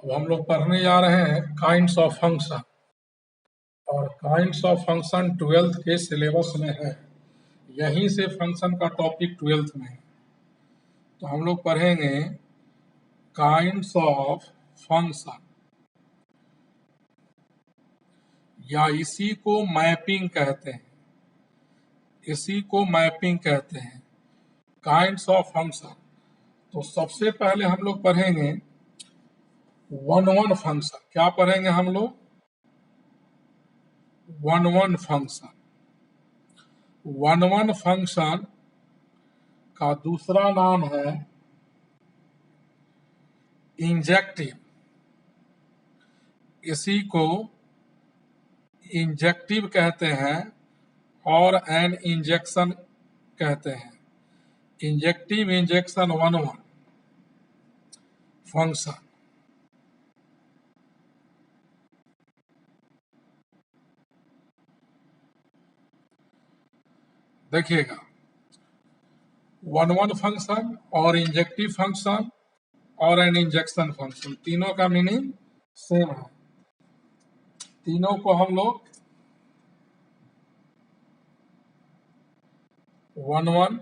अब हम लोग पढ़ने जा रहे हैं काइंड्स ऑफ फंक्शन, और काइंड्स ऑफ फंक्शन 12th के सिलेबस में है। यहीं से फंक्शन का टॉपिक 12th में है। तो हम लोग पढ़ेंगे काइंड्स ऑफ फंक्शन, या इसी को मैपिंग कहते हैं, इसी को मैपिंग कहते हैं, काइंड्स ऑफ फंक्शन। तो सबसे पहले हम लोग पढ़ेंगे वन वन फंक्शन। क्या पढ़ेंगे हम लोग? One one function. One one function का दूसरा नाम है इंजेक्टिव। इसी को इंजेक्टिव कहते हैं और एन इंजेक्शन कहते हैं। Injective injection one one function. देखिएगा, वन वन फंक्शन और इंजेक्टिव फंक्शन और एन इंजेक्शन फंक्शन, तीनों का मीनिंग सेम है। तीनों को हम लोग वन वन,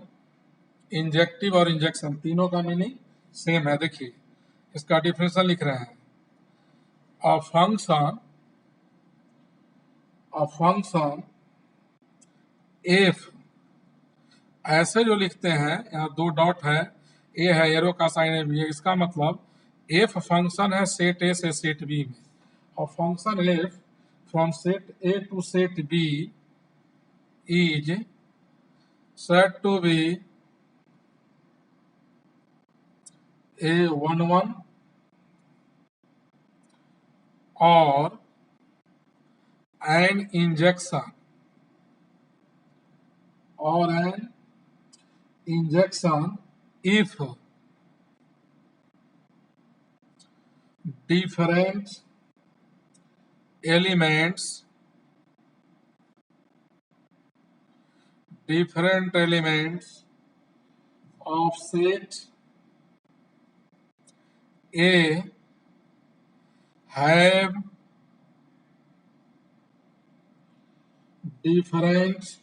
इंजेक्टिव और इंजेक्शन, तीनों का मीनिंग सेम है। देखिए, इसका डिफिनेशन लिख रहे हैं। अ फंक्शन एफ, ऐसे जो लिखते हैं, यहाँ दो डॉट है, ए है, एरो का साइन है भी है, इसका मतलब एफ फंक्शन है सेट ए से सेट बी में, और function f from set a to set b is said to be a one one or an injection if different elements of set A have different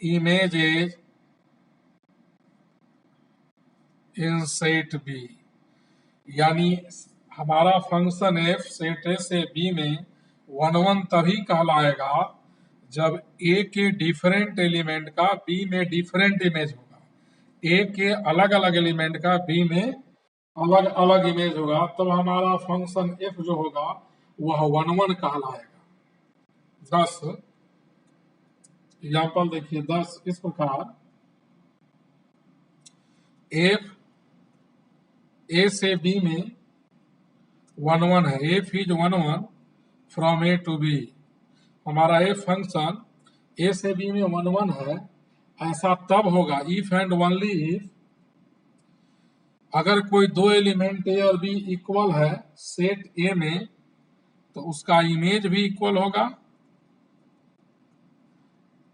images in set B। यानी हमारा function f set ए से B में one one तभी कहलाएगा जब ए के different element का B में डिफरेंट इमेज होगा, ए के अलग अलग एलिमेंट का बी में अलग अलग इमेज होगा, तब हमारा फंक्शन एफ जो होगा वह वन वन कहलाएगा। 10 एग्जाम्पल देखिए, 10 इस प्रकार, एफ ए से बी में वन वन है, f is one one from A to b. हमारा एफ फंक्शन ए से बी में वन वन है, ऐसा तब होगा इफ एंड ओनली इफ अगर कोई दो एलिमेंट ए और बी इक्वल है सेट ए में, तो उसका इमेज भी इक्वल होगा।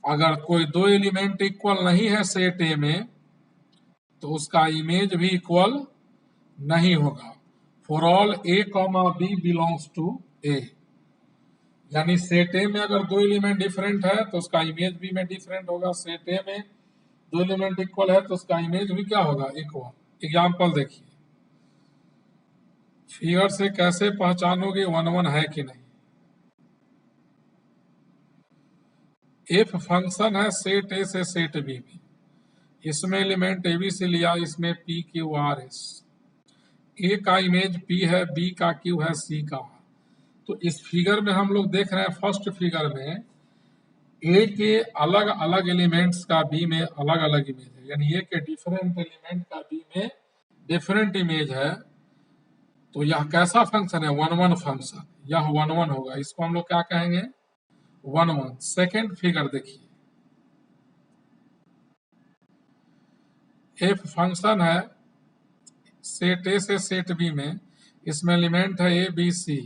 अगर कोई दो एलिमेंट इक्वल नहीं है सेट ए में, तो उसका इमेज भी इक्वल नहीं होगा। For all A comma B belongs to A, यानी सेट ए में अगर दो एलिमेंट डिफरेंट है तो उसका इमेज भी में डिफरेंट होगा। सेट ए में दो एलिमेंट इक्वल है तो उसका इमेज भी क्या होगा? इक्वल। एग्जाम्पल देखिए, फिगर से कैसे पहचानोगे वन वन है कि नहीं। एफ फंक्शन है सेट ए से सेट बी में, इसमें एलिमेंट ए बी से लिया, इसमें P Q R S. A का इमेज पी है, बी का क्यू है, सी का आर। तो इस फिगर में हम लोग देख रहे हैं, फर्स्ट फिगर में ए के अलग अलग एलिमेंट्स का बी में अलग अलग इमेज है, यानी ए के डिफरेंट एलिमेंट का बी में डिफरेंट इमेज है। तो यह कैसा फंक्शन है? One one function. यह वन वन होगा, इसको हम लोग क्या कहेंगे? One one. सेकेंड फिगर देखिए, एफ फंक्शन है सेट ए से सेट बी में, इसमें एलिमेंट है A B C,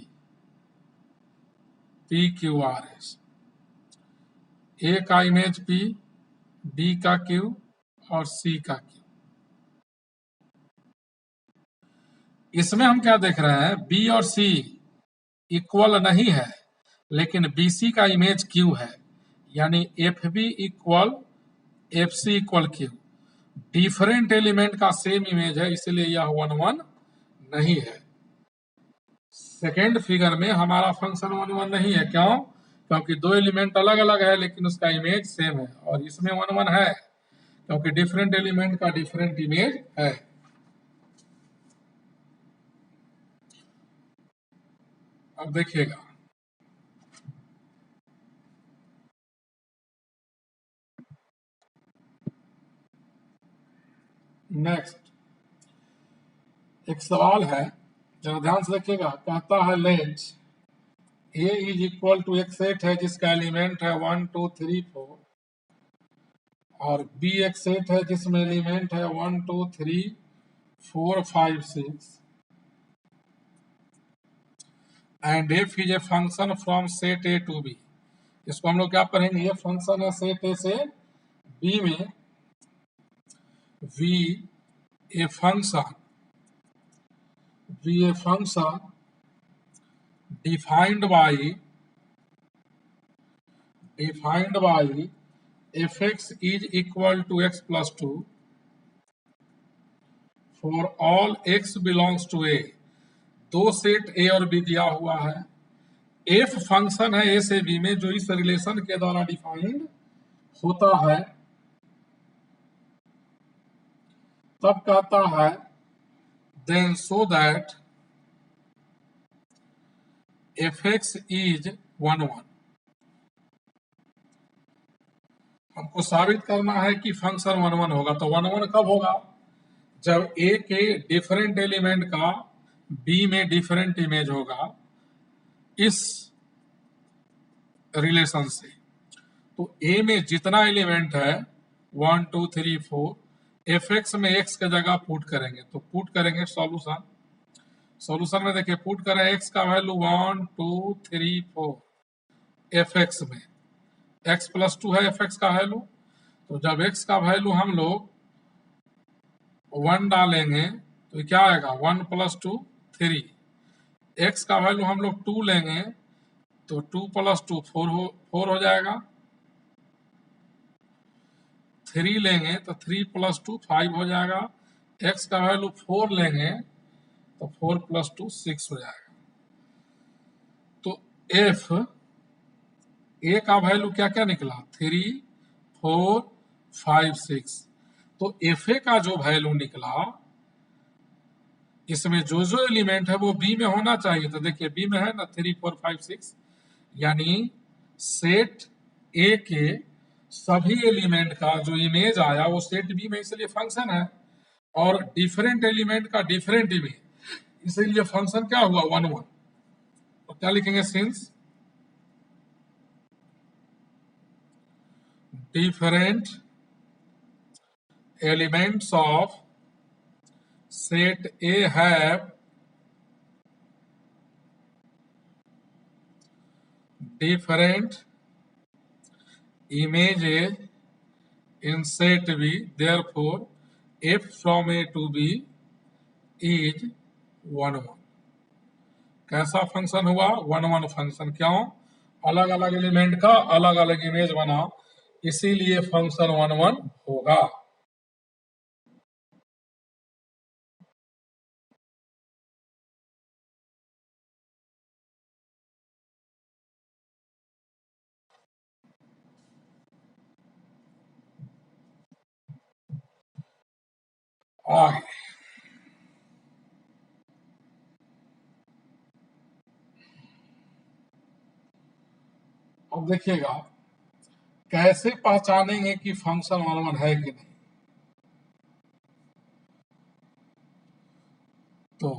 P Q R S. A का इमेज पी, बी का क्यू और सी का क्यू। इसमें हम क्या देख रहे हैं, बी और सी इक्वल नहीं है, लेकिन BC का इमेज Q है, यानी FB equal FC equal Q। Different element का सेम इमेज है, इसलिए यह 1 1 नहीं है। सेकेंड फिगर में हमारा फंक्शन 1 1 नहीं है, क्यों? क्योंकि दो एलिमेंट अलग अलग है लेकिन उसका इमेज सेम है, और इसमें 1 1 है क्योंकि डिफरेंट एलिमेंट का डिफरेंट इमेज है। अब देखिएगा, नेक्स्ट एक सवाल है, जरा ध्यान से देखिएगा। कहता है let A is equal to एक सेट है जिसका एलिमेंट है 1 2 3 4, और B एक सेट है जिसमें एलिमेंट है 1 2 3 4 5 6, and F is a function from set A to B। इसको हम लोग क्या पढ़ेंगे, ये फंक्शन है सेट A से B में, V a function defined by fx is equal to x plus 2 for all x belongs to A। दो सेट A और B दिया हुआ है, f फंक्शन है A से B में जो इस रिलेशन के द्वारा डिफाइंड होता है, तब कहता है then so that fx is 1 1। हमको साबित करना है कि फंक्शन 1 1 होगा, तो 1 1 कब होगा, जब A के डिफरेंट एलिमेंट का B में डिफरेंट इमेज होगा इस रिलेशन से। तो A में जितना एलिमेंट है 1 2 3 4, fx में x की जगह पुट करेंगे, तो पुट करेंगे सॉल्यूशन में देखिए, पुट करें x का वैल्यू 1 2 3 4 fx में, x प्लस 2 है fx का वैल्यू, तो जब x का वैल्यू हम लोग 1 डालेंगे तो क्या आएगा, 1 प्लस 2 3, x का वैल्यू हम लोग 2 लेंगे तो 2 प्लस 2 4 हो जाएगा, 3 लेंगे तो 3 प्लस 2 5 हो जाएगा, x का वैल्यू 4 लेंगे तो 4 प्लस 2 6 हो जाएगा। तो f A का वैल्यू क्या क्या निकला, 3 4 5 6। तो fa का जो वैल्यू निकला, इसमें जो जो एलिमेंट है वो B में होना चाहिए, तो देखिए B में है ना 3 4 5 6, यानी सेट A के सभी एलिमेंट का जो इमेज आया वो सेट B में, इसलिए फंक्शन है, और डिफरेंट एलिमेंट का डिफरेंट इमेज, इसीलिए फंक्शन क्या हुआ 1 1। तो क्या लिखेंगे, since different elements of set A have different images in set B, therefore f from A to B is 1 1। कैसा फंक्शन हुआ, 1 1 फंक्शन। क्यों, अलग अलग एलिमेंट का अलग अलग इमेज बना, इसीलिए फंक्शन 1 1 होगा। आगे अब देखिएगा, कैसे पहचानेंगे कि फंक्शन 1 1 है कि नहीं। तो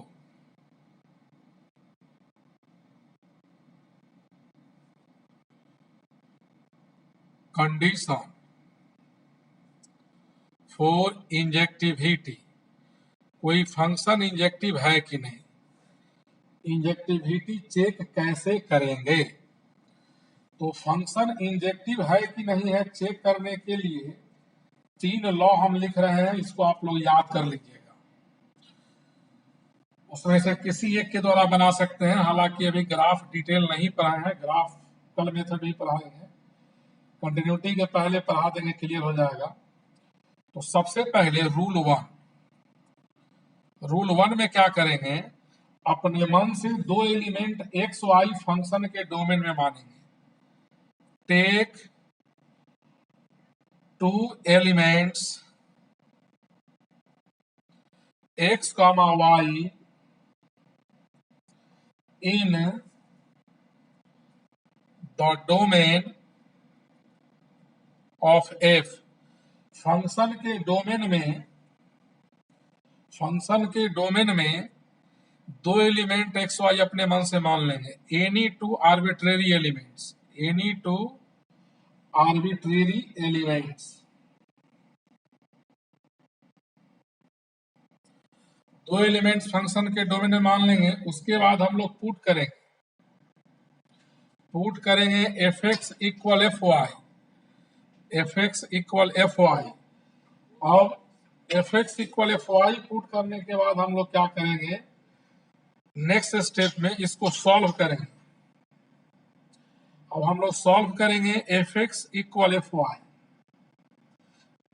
कंडीशन फॉर इंजेक्टिविटी, कोई फंक्शन इंजेक्टिव है कि नहीं, इंजेक्टिविटी चेक कैसे करेंगे। तो फंक्शन इंजेक्टिव है कि नहीं है चेक करने के लिए 3 लॉ हम लिख रहे हैं, इसको आप लोग याद कर लीजिएगा। उसमें से किसी एक के द्वारा बना सकते हैं। हालांकि अभी ग्राफ डिटेल नहीं पढ़ाए हैं, ग्राफ कल मेथड भी पढ़ाएंगे, कंटिन्यूटी के पहले पढ़ा देंगे, क्लियर हो जाएगा। तो सबसे पहले रूल वन में क्या करेंगे, अपने मन से दो एलिमेंट एक्स वाई फंक्शन के डोमेन में मानेंगे। Take two elements x, y in the domain of f। Function के डोमेन में दो एलिमेंट एक्स वाई अपने मन से मान लेंगे। एनी टू आर्बिट्रेरी एलिमेंट्स दो एलिमेंट्स फंक्शन के डोमेन में मान लेंगे। उसके बाद हम लोग पुट करेंगे f x equal f y, अब f x equal f y put करने के बाद हम लोग क्या करेंगे, नेक्स्ट स्टेप में इसको सॉल्व करेंगे। अब हम लोग सॉल्व करेंगे f x equal f y.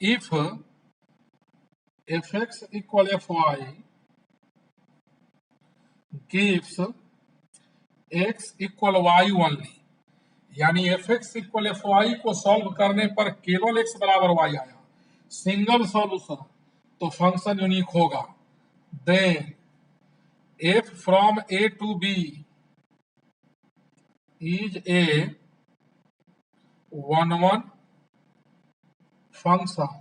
If f x equal f y gives x equal y only, यानी f x equal f y को सॉल्व करने पर केवल एक्स बराबर वाई आया, सिंगल सॉल्यूशन, तो फंक्शन यूनिक होगा। Then f from A to B is a 1-1 function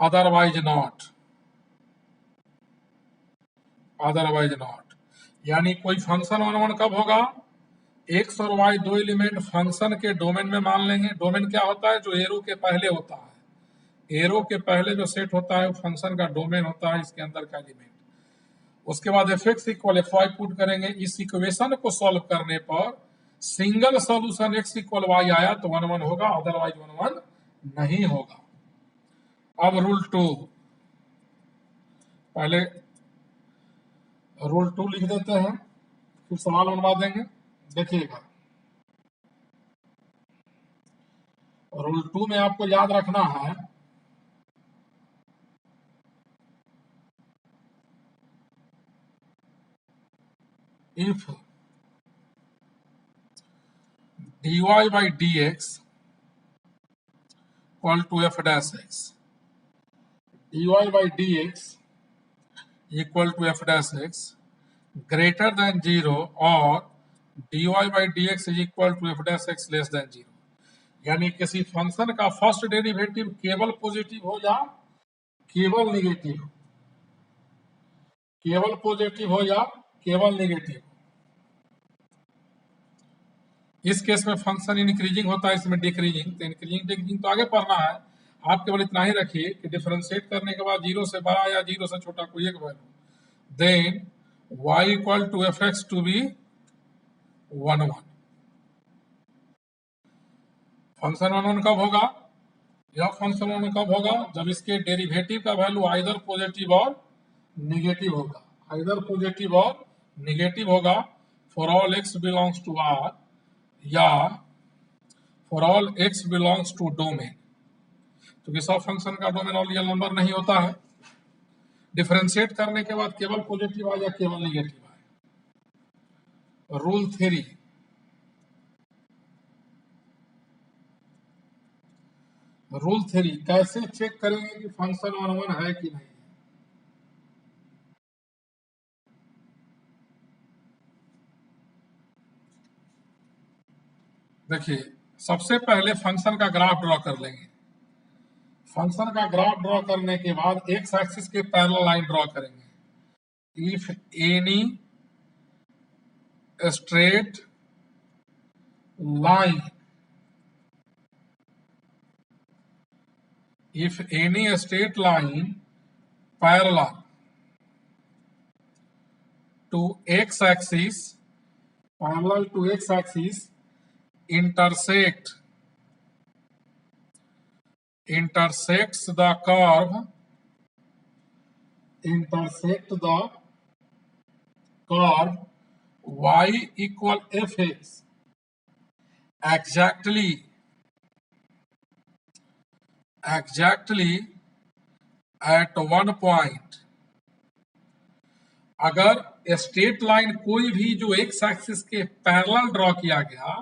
otherwise not, यानी कोई फंक्शन 1-1 कब होगा, एक्स और वाई दो एलिमेंट फंक्शन के डोमेन में मान लेंगे। डोमेन क्या होता है, जो एरो के पहले होता है, एरो के पहले जो सेट होता है वो फंक्शन का डोमेन होता है, इसके अंदर का एलिमेंट। उसके बाद f x equal f y put करेंगे। इस इक्वेशन को सॉल्व करने पर single solution x equal y आया तो 1-1 होगा, अदरवाइज 1-1 नहीं होगा। अब रूल 2, पहले रूल 2 लिख देते हैं, फिर सवाल बनवा देंगे। देखिएगा, रूल 2 में आपको याद रखना है, if dy by dx equal to f dash x, dy by dx equal to f dash x greater than 0 और dy by dx is equal to f dash x less than 0, यानी किसी function का first derivative केवल positive हो या केवल negative, केवल positive हो या केवल निगेटिव। इस केस में फंक्शन इंक्रीजिंग होता है, इसमें डिक्रीजिंग। तो इंक्रीजिंग तो आगे पढ़ना है, आप केवल इतना ही रखिए कि डिफरेंशिएट करने के बाद 0 से बड़ा या 0 से छोटा कोई एक value, then y equal to f x to be 1-1। Function 1-1 कब होगा, यह फंक्शन 1 कब होगा, जब इसके डेरिवेटिव का वैल्यू आइदर पॉजिटिव और निगेटिव होगा, for all x belongs to R या for all x belongs to domain, क्योंकि सब फंक्शन का डोमेन और रियल नंबर नहीं होता है। डिफरेंशिएट करने के बाद केवल पॉजिटिव आए या केवल निगेटिव आए। रूल 3 कैसे चेक करेंगे कि फंक्शन 1-1 है कि नहीं। देखिए, सबसे पहले फंक्शन का ग्राफ ड्रॉ कर लेंगे। फंक्शन का ग्राफ ड्रॉ करने के बाद एक्स एक्सिस के पैरेलल लाइन ड्रॉ करेंगे। If any straight line parallel to x axis intersect intersects the curve y equal fx exactly at one point। अगर स्ट्रेट लाइन कोई भी जो एक्स एक्सिस के पैरेलल ड्रॉ किया गया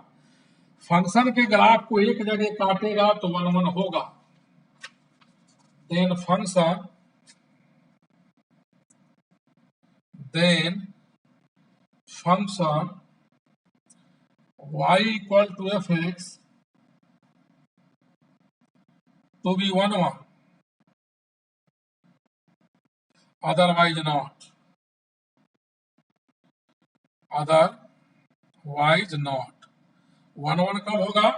फंक्शन के ग्राफ को एक जगह काटेगा तो 1 1 होगा। Then function y equal to fx to be 1 1, otherwise not। Otherwise not. 1 1 कब होगा?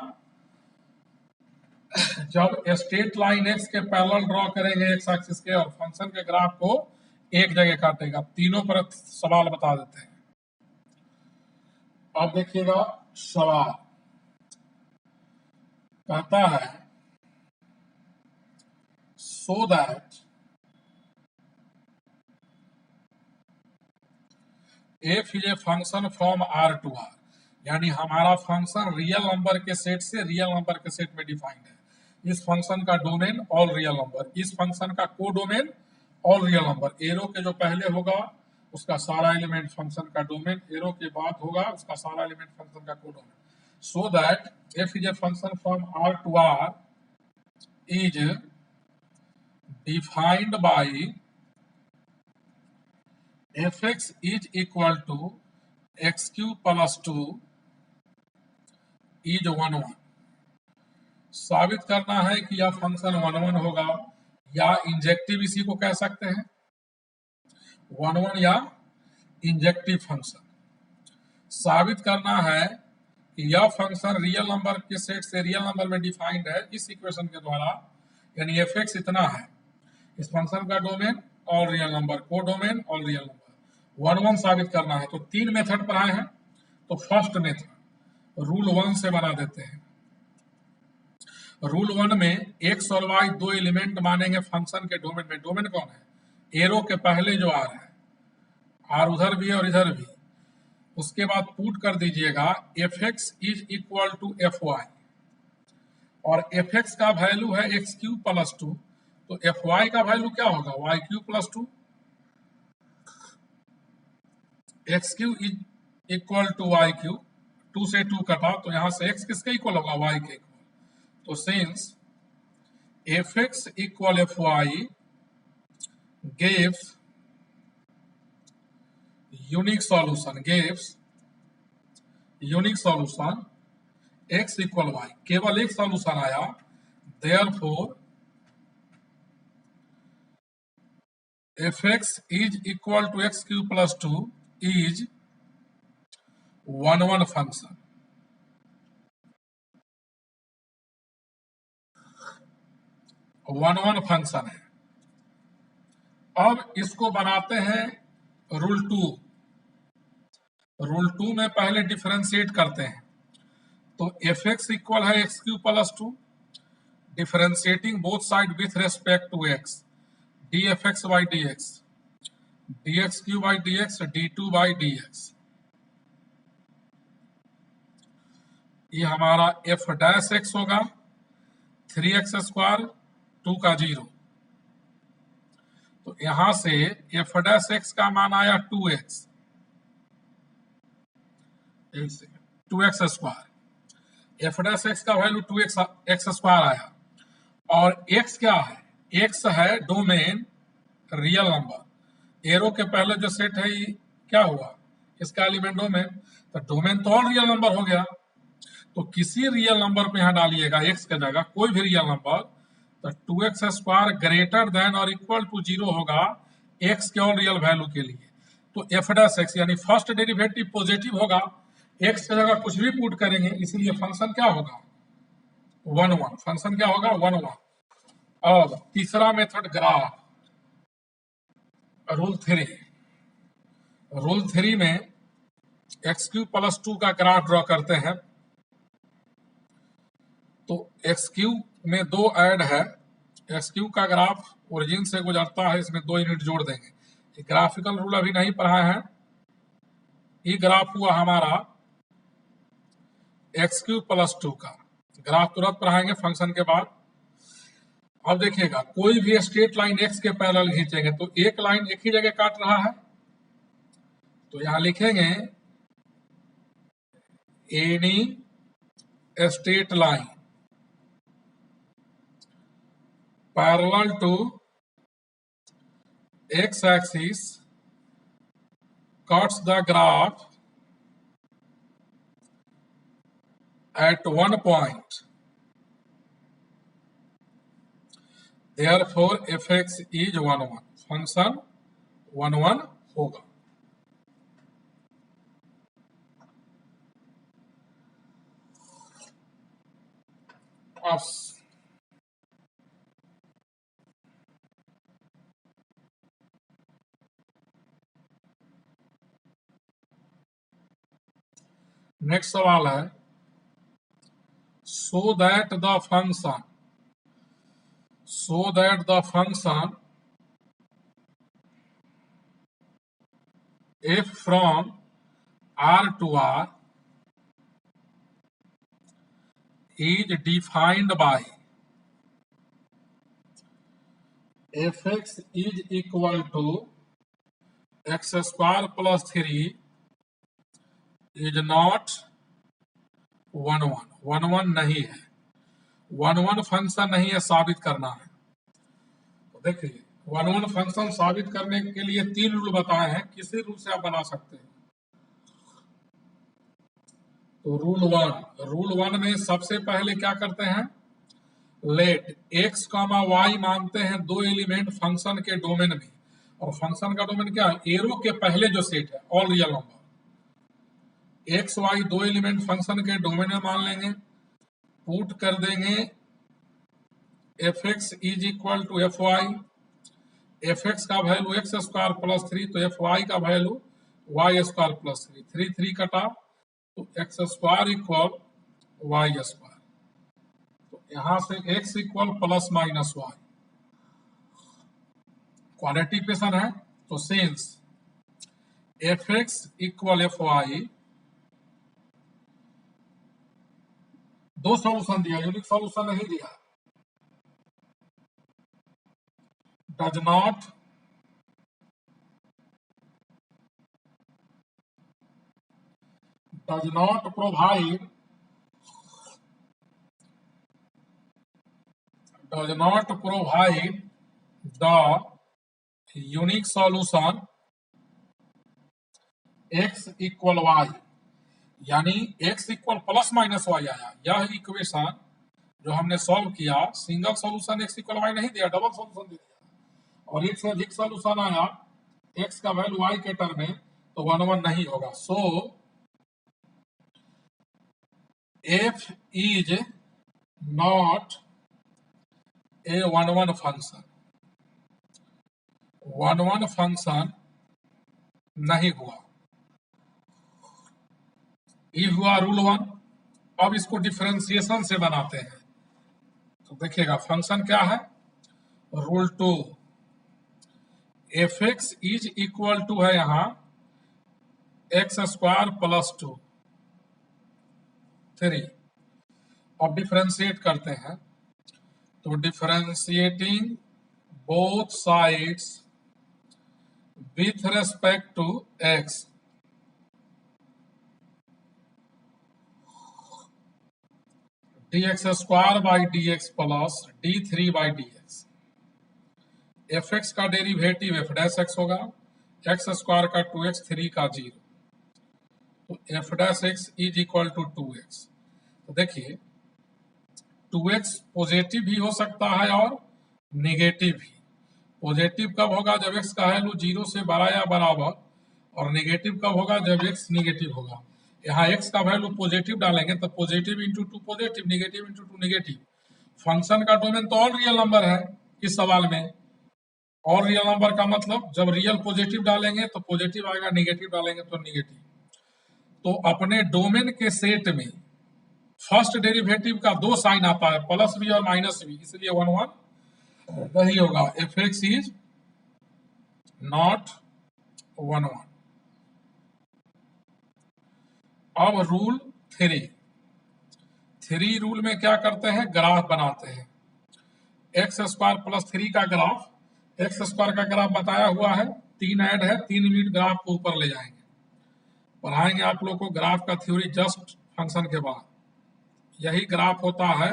जब स्ट्रेट लाइन एक्स के पैरेलल ड्रॉ करेंगे एक्स एक्सिस के और फंक्शन के ग्राफ को एक जगह काटेगा। तीनों पर सवाल बता देते हैं। अब देखिएगा सवाल कहता है so that f is a function from R to R, यानी हमारा फंक्शन रियल नंबर के सेट से रियल नंबर के सेट में डिफाइंड है। इस फंक्शन का डोमेन ऑल रियल नंबर, इस फंक्शन का codomain all real number. Arrow के जो पहले होगा उसका सारा एलिमेंट फंक्शन का डोमेन, एरो के बाद होगा उसका सारा एलिमेंट फंक्शन का codomain. So that f is a function from R to R is defined by fx is equal to x cube plus 2 is 1 1। साबित करना है कि यह फंक्शन 1 1 होगा, या इंजेक्टिव इसी को कह सकते हैं 1 1 या इंजेक्टिव फंक्शन। साबित करना है कि यह फंक्शन रियल नंबर के सेट से रियल नंबर में डिफाइंड है इस इक्वेशन के द्वारा, यानी fx इतना है। इस फंक्शन का डोमेन और रियल नंबर, को डोमेन और रियल नंबर 1 1 साबित करना है। तो 3 मेथड पर आए हैं, तो फर्स्ट मेथड रूल 1 से बना देते हैं। रूल 1 में x और y दो एलिमेंट मानेंगे फंक्शन के डोमेन में। डोमेन कौन है? एरो के पहले जो r है, r उधर भी है और इधर भी। उसके बाद पुट कर दीजिएगा fx is equal to fy, और fx का वैल्यू है x क्यूब प्लस 2, तो fy का वैल्यू क्या होगा? y cube plus 2। X cube is equal to y cube, 2 से 2 कटा तो यहां से x किसके इक्वल होगा? y के इक्वल। तो since fx equal fy gives unique solution x equal y, केवल एक सॉल्यूशन आया। Therefore fx is equal to x cube plus 2 is 1 1 function. 1 1 function है। अब इसको बनाते हैं रूल 2। रूल 2 में पहले डिफरेंशिएट करते हैं, तो fx इक्वल है x cube plus 2, differentiating both side with respect to x, dfx by dx, dx cube by dx, d2 by dx। ये हमारा f डैश x होगा 3x स्क्वायर 2 का 0। तो यहां से f डैश x का मान आया 2x, 2x square. f dash x का वैल्यू 2x स्क्वायर आया, और x क्या है? x है डोमेन रियल नंबर। एरो के पहले जो सेट है ये क्या हुआ? इसका एलिमेंट डोमेन, तो डोमेन तो ऑल रियल नंबर हो गया। तो किसी रियल नंबर को यहाँ डालिएगा x के जगह, कोई भी रियल नंबर, तो 2x स्क्वायर ग्रेटर देन और इक्वल टू 0 होगा x के ऑल रियल वैल्यू के लिए। तो f डैश x यानी फर्स्ट डेरिवेटिव पॉजिटिव होगा, x के जगह कुछ भी पुट करेंगे, इसलिए फंक्शन क्या होगा? 1 1। फंक्शन क्या होगा? 1 1। अब तीसरा मेथड ग्राफ, रूल 3। रूल 3 में x क्यूब प्लस 2 का ग्राफ ड्रॉ करते हैं। तो x क्यूब में 2 ऐड है, एक्स क्यू का ग्राफ ओरिजिन से गुजरता है, इसमें 2 यूनिट जोड़ देंगे। ये ग्राफिकल रूल अभी नहीं पढ़ा है, ये ग्राफ हुआ हमारा एक्स क्यू प्लस 2 का। ग्राफ तुरंत पढ़ाएंगे फंक्शन के बाद। अब देखिएगा, कोई भी स्ट्रेट लाइन एक्स के पैरेलल खींचेंगे तो एक लाइन एक ही जगह काट रहा है, तो यहां लिखेंगे any straight line parallel to x axis cuts the graph at one point, therefore fx is 1 1, function 1 1 होगा। अब नेक्स्ट सवाल है, so that the function f from R to R is defined by fx is equal to x square plus 3 is not 1 1, 1 1 नहीं है, 1 1 function नहीं है, साबित करना है। तो देखिए 1 1 फंक्शन साबित करने के लिए 3 रूल बताए हैं, किसी रूल से आप बना सकते हैं। तो रूल 1 में सबसे पहले क्या करते हैं, लेट x, y मानते हैं 2 एलिमेंट फंक्शन के डोमेन में, और फंक्शन का डोमेन क्या है, एरो के पहले जो सेट है all real number. X y 2 element function के डोमेन में मान लेंगे, पुट कर देंगे f x is equal to f y, f x का वैल्यू एक्स स्क्वायर प्लस 3, तो एफ वाई का वैल्यू वाई स्क्वायर प्लस 3, 3 3 कटा तो x square equal y square, तो यहां से x equal plus minus y, quadratic equation है। तो since f x equal f Y, 2 solution दिया, यूनिक सॉल्यूशन नहीं दिया, does not provide the unique solution x equal y, यानी x equal plus minus y आया। यह इक्वेशन जो हमने सॉल्व किया, single solution x equal y नहीं दिया, डबल सॉल्यूशन दे दिया, और एक से अधिक सॉल्यूशन आया x का वैल्यू y के टर्म में, तो 1 1 नहीं होगा। सो f is not a 1 1 function, 1 1 function नहीं हुआ। ये हुआ रूल 1। अब इसको डिफरेंशिएशन से बनाते हैं, तो देखिएगा फंक्शन क्या है, rule 2, f x is equal to है यहां एक्स स्क्वायर प्लस 2 3। अब डिफरेंशिएट करते हैं, तो differentiating both sides with respect to x, dx square by dx plus d3 by dx, f x का डेरिवेटिव एफ डैश एक्स होगा, x square का 2x, 3 का 0, तो f dash x is equal to 2x। तो देखिए 2x positive भी हो सकता है और नेगेटिव भी। पॉजिटिव कब होगा, जब x का वैल्यू 0 से बड़ा या बराबर, और नेगेटिव कब होगा, जब x नेगेटिव होगा। यहाँ x का वैल्यू पॉजिटिव डालेंगे तो positive into 2 positive, negative into 2 negative. Function का डोमेन तो ऑल रियल नंबर है इस सवाल में। ऑल रियल नंबर का मतलब जब रियल पॉजिटिव डालेंगे तो पॉजिटिव आएगा, नेगेटिव डालेंगे तो नेगेटिव। तो अपने डोमेन के सेट में फर्स्ट डेरिवेटिव का दो साइन आता है, प्लस भी और माइनस भी, इसलिए 1 1 नहीं होगा। F x is not 1 1। अब रूल 3 रूल में क्या करते हैं, ग्राफ बनाते हैं। एक्स स्क्वायर प्लस 3 का ग्राफ, एक्स स्क्वायर का ग्राफ बताया हुआ है, 3 ऐड है, 3 यूनिट ग्राफ को ऊपर ले जाएंगे। पढ़ाएंगे आप लोग को ग्राफ का थ्योरी जस्ट फंक्शन के बाद। यही ग्राफ होता है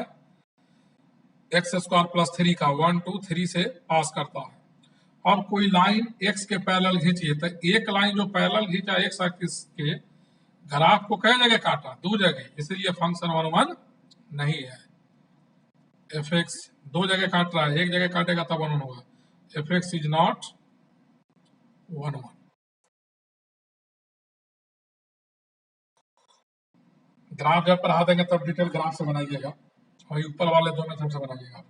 एक्स स्क्वायर प्लस 3 का, 1 2 3 से पास करता है। अब कोई लाइन एक्स के पैरेलल खींचिए, तो एक लाइन जो पैरेलल खींचा एक्स एक्सिस के, ग्राफ को कई जगह काटा, 2 जगह, इसलिए फंक्शन 1 1 नहीं है। एफ एक्स 2 जगह काट रहा है, एक जगह काटेगा तब 1 1 होगा। F x is not 1 1। Graph जब पढ़ा देंगे तब डिटेल ग्राफ से बनाइएगा, और ऊपर वाले दो मेथड से बनाइएगा आप।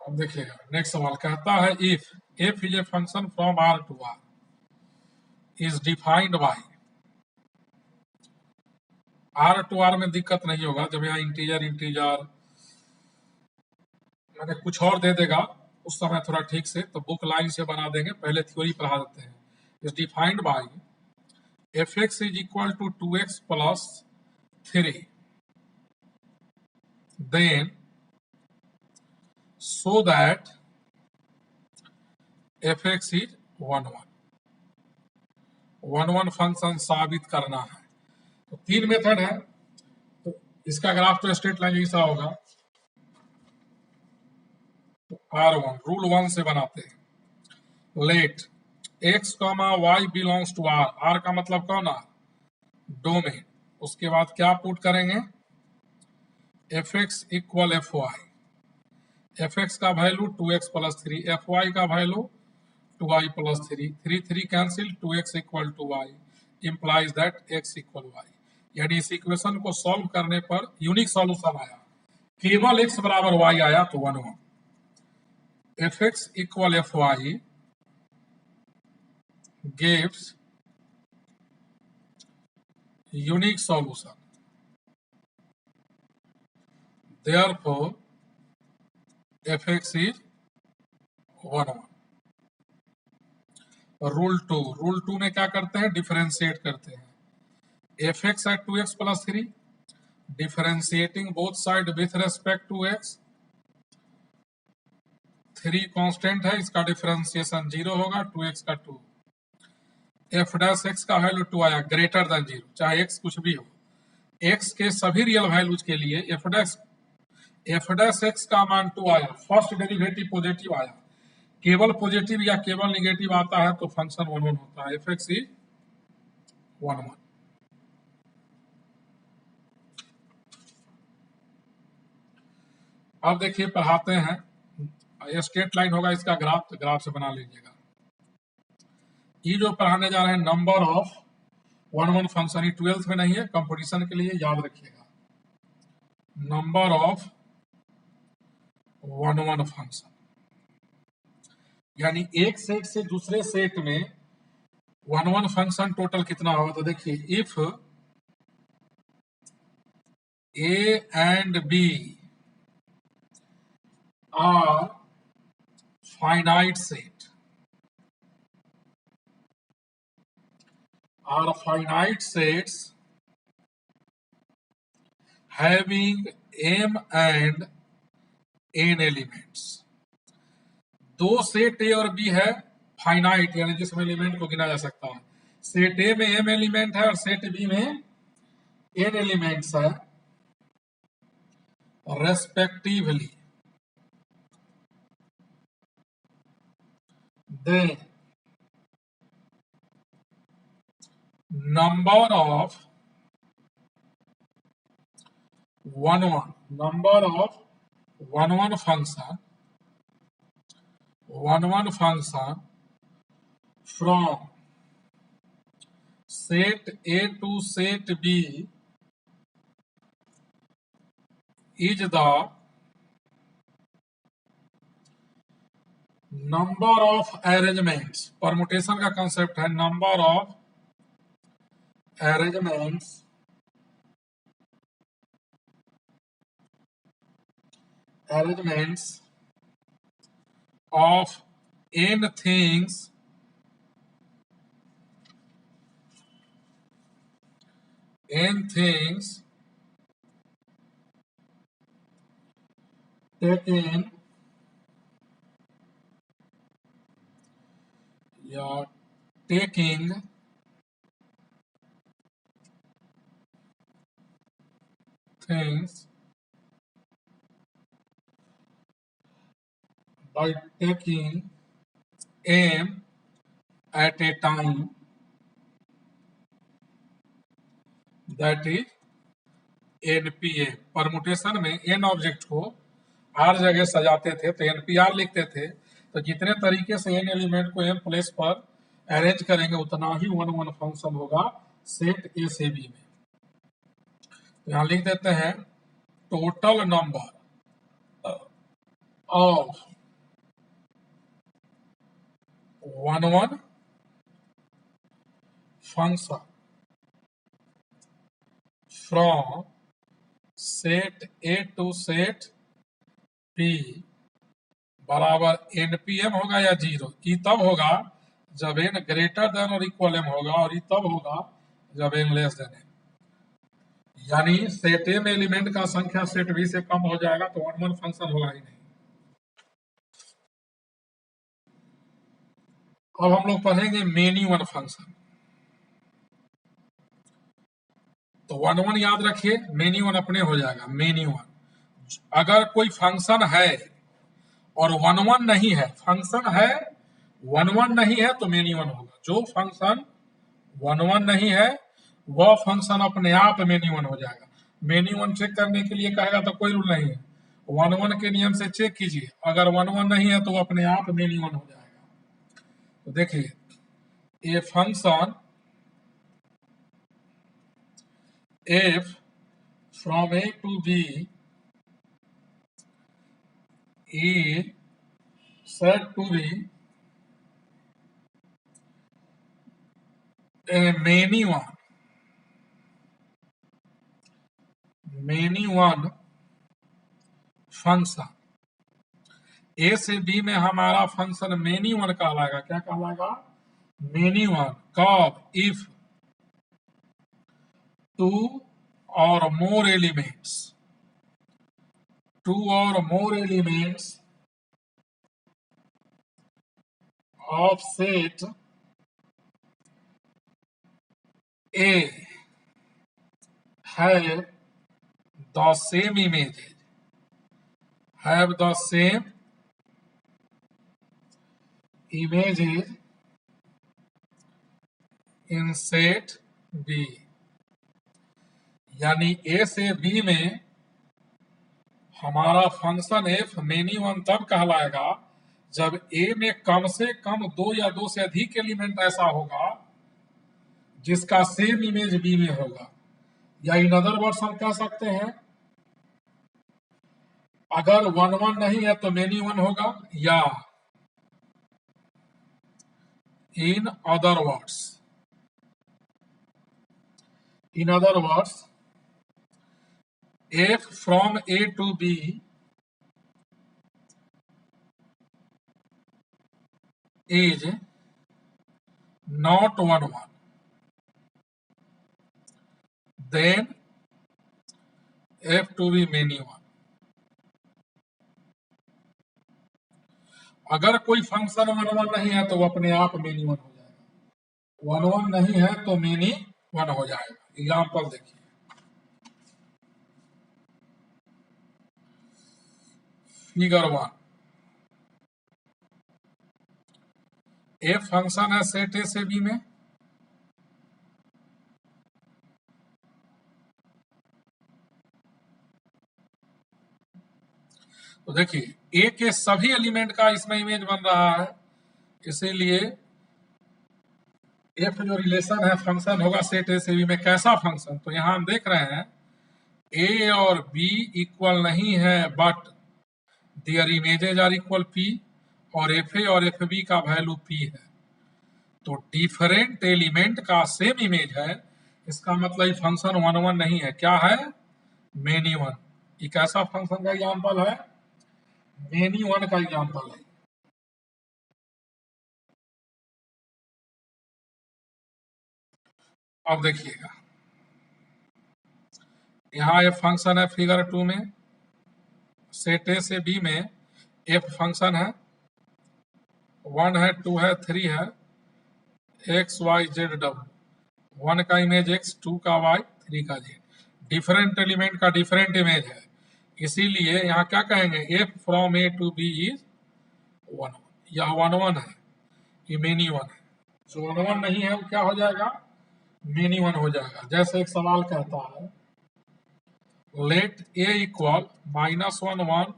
अब देखिएगा नेक्स्ट सवाल कहता है, if f is a function from R to R is defined by, R to R में दिक्कत नहीं होगा, जब यहाँ इंटीजर मैंने कुछ और दे देगा उस समय थोड़ा ठीक से तो बुक लाइन से बना देंगे, पहले थ्योरी पढ़ा देते हैं। Is defined by f x is equal to 2x plus 3, then so that f x is 1 1। 1 1 function साबित करना है। तो 3 मेथड है, तो इसका ग्राफ तो स्ट्रेट लाइन जैसा होगा, तो R1 रूल 1 से बनाते हैं। Let x, y belongs to R, R का मतलब कौन है, डोमेन। उसके बाद क्या पुट करेंगे, f x equal f y, f x का value 2x plus 3, f y का value 2y plus 3, 3 3 cancel, 2x equal to y implies that x equal y। यानी इस इक्वेशन को सॉल्व करने पर यूनिक सॉल्यूशन आया, केवल x बराबर y आया, तो 1 1। F x equal f y gives unique solution, therefore fx is 1 1। Rule 2 में क्या करते हैं, डिफरेंशिएट करते हैं। F x at 2x plus 3, differentiating both side with respect to x, 3 constant है, इसका डिफरेंशिएशन 0 होगा, 2x का 2, एफ डैश एक्स का वैल्यू 2 आया, ग्रेटर देन 0, चाहे x कुछ भी हो, x के सभी रियल वैल्यूज के लिए एफ डैश एक्स का मान 2 आया, फर्स्ट डेरिवेटिव पॉजिटिव आया, केवल पॉजिटिव या केवल निगेटिव आता है तो फंक्शन 1 1 होता है। F x is 1 1। अब देखिए पढ़ाते हैं, ये स्ट्रेट लाइन होगा, इसका ग्राफ, तो ग्राफ से बना लीजिएगा। ये जो पढ़ाने जा रहे हैं नंबर ऑफ 1 1 फंक्शन, ये 12th में नहीं है, कंपटीशन के लिए याद रखिएगा। नंबर ऑफ 1 1 फंक्शन, यानी एक सेट से दूसरे सेट में 1 1 फंक्शन टोटल कितना होगा। तो देखिए, if A and B are finite set, are finite sets having m and n elements। दो सेट ए और बी है फाइनाइट, यानी जिसमें एलिमेंट को गिना जा सकता है। सेट ए में m एलिमेंट है और सेट बी में n एलिमेंट्स है respectively. Then number of 1 1 function from set A to set B is the number of arrangements, permutation का कंसेप्ट है number of arrangements of n things taken या taking things by taking m at a time, that is NPM। Permutation में n object को r जगह सजाते थे तो NPR लिखते थे। तो जितने तरीके से n एलिमेंट को m प्लेस पर अरेंज करेंगे उतना ही 1 फंक्शन होगा सेट ए से बी में। तो यहाँ लिख देते हैं total number of 1 function from set a to set p बराबर NPM होगा या 0। ई तब होगा जब n ग्रेटर देन और इक्वल m होगा, और ई तब होगा जब n लेस देन m। यानी सेट ए में एलिमेंट का संख्या सेट बी से कम हो जाएगा तो 1 फंक्शन होगा ही नहीं। अब हम लोग पढ़ेंगे मेनी वन फंक्शन। तो 1 याद रखिए, मेनी वन अपने हो जाएगा। मेनी वन अगर कोई फंक्शन है और 1 नहीं है, फंक्शन है 1 नहीं है तो मेनी वन होगा। जो फंक्शन 1 नहीं है वह फंक्शन अपने आप मेनी वन हो जाएगा। मेनी वन चेक करने के लिए कहेगा तो कोई रूल नहीं है, 1 के नियम से चेक कीजिए, अगर 1 नहीं है तो वो अपने आप मेनी वन हो जाएगा। तो देखिए, ये function f from a to b is said to be a many one function. ए से बी में हमारा फंक्शन मेनी वन कहलाएगा। क्या कहलाएगा? Many one. कब? If 2 or more elements of set A have the same images, in set B। यानी ए से B में हमारा फंक्शन एफ मेनी वन तब कहलाएगा जब ए में कम से कम 2 या 2 से अधिक एलिमेंट ऐसा होगा जिसका सेम इमेज बी में होगा। या इन अदर वर्ड्स हम कह सकते हैं, अगर 1 नहीं है तो मेनी वन होगा, या in other words f from A to B is not 1, then f to be many one। अगर कोई फंक्शन 1 नहीं है तो वो अपने आप मेनी वन हो जाएगा। 1 नहीं है तो मेनी वन हो जाएगा। एग्जाम्पल देखिए, फिगर 1। एफ फंक्शन है सेट ए से बी में, तो देखिए ए के सभी एलिमेंट का इसमें इमेज बन रहा है, इसीलिए एफ जो रिलेशन है फंक्शन होगा सेट ए से बी में। कैसा फंक्शन? तो यहां हम देख रहे हैं ए और बी इक्वल नहीं है, but their images are equal p. और एफ ए और एफ बी का वैल्यू पी है, तो डिफरेंट एलिमेंट का सेम इमेज है, इसका मतलब ये फंक्शन 1 1 नहीं है, क्या है, मेनी वन। एक ऐसा फंक्शन का एग्जाम्पल है, मेनी वन का एग्जाम्पल है। अब देखिएगा, यहाँ एक फंक्शन है फिगर 2 में, सेट ए से बी में एफ फंक्शन है, 1 है, 2 है, 3 है, एक्स वाई जेड डब्ल्यू, 1 का इमेज एक्स, 2 का वाई, 3 का जेड, डिफरेंट एलिमेंट का डिफरेंट इमेज है, इसीलिए यहाँ क्या कहेंगे, f from A to B is 1 यह 1 1 है, ये मेनी वन है। जो 1 1 नहीं है वो क्या हो जाएगा, मेनी वन हो जाएगा। जैसे एक सवाल कहता है, late A equal -1 1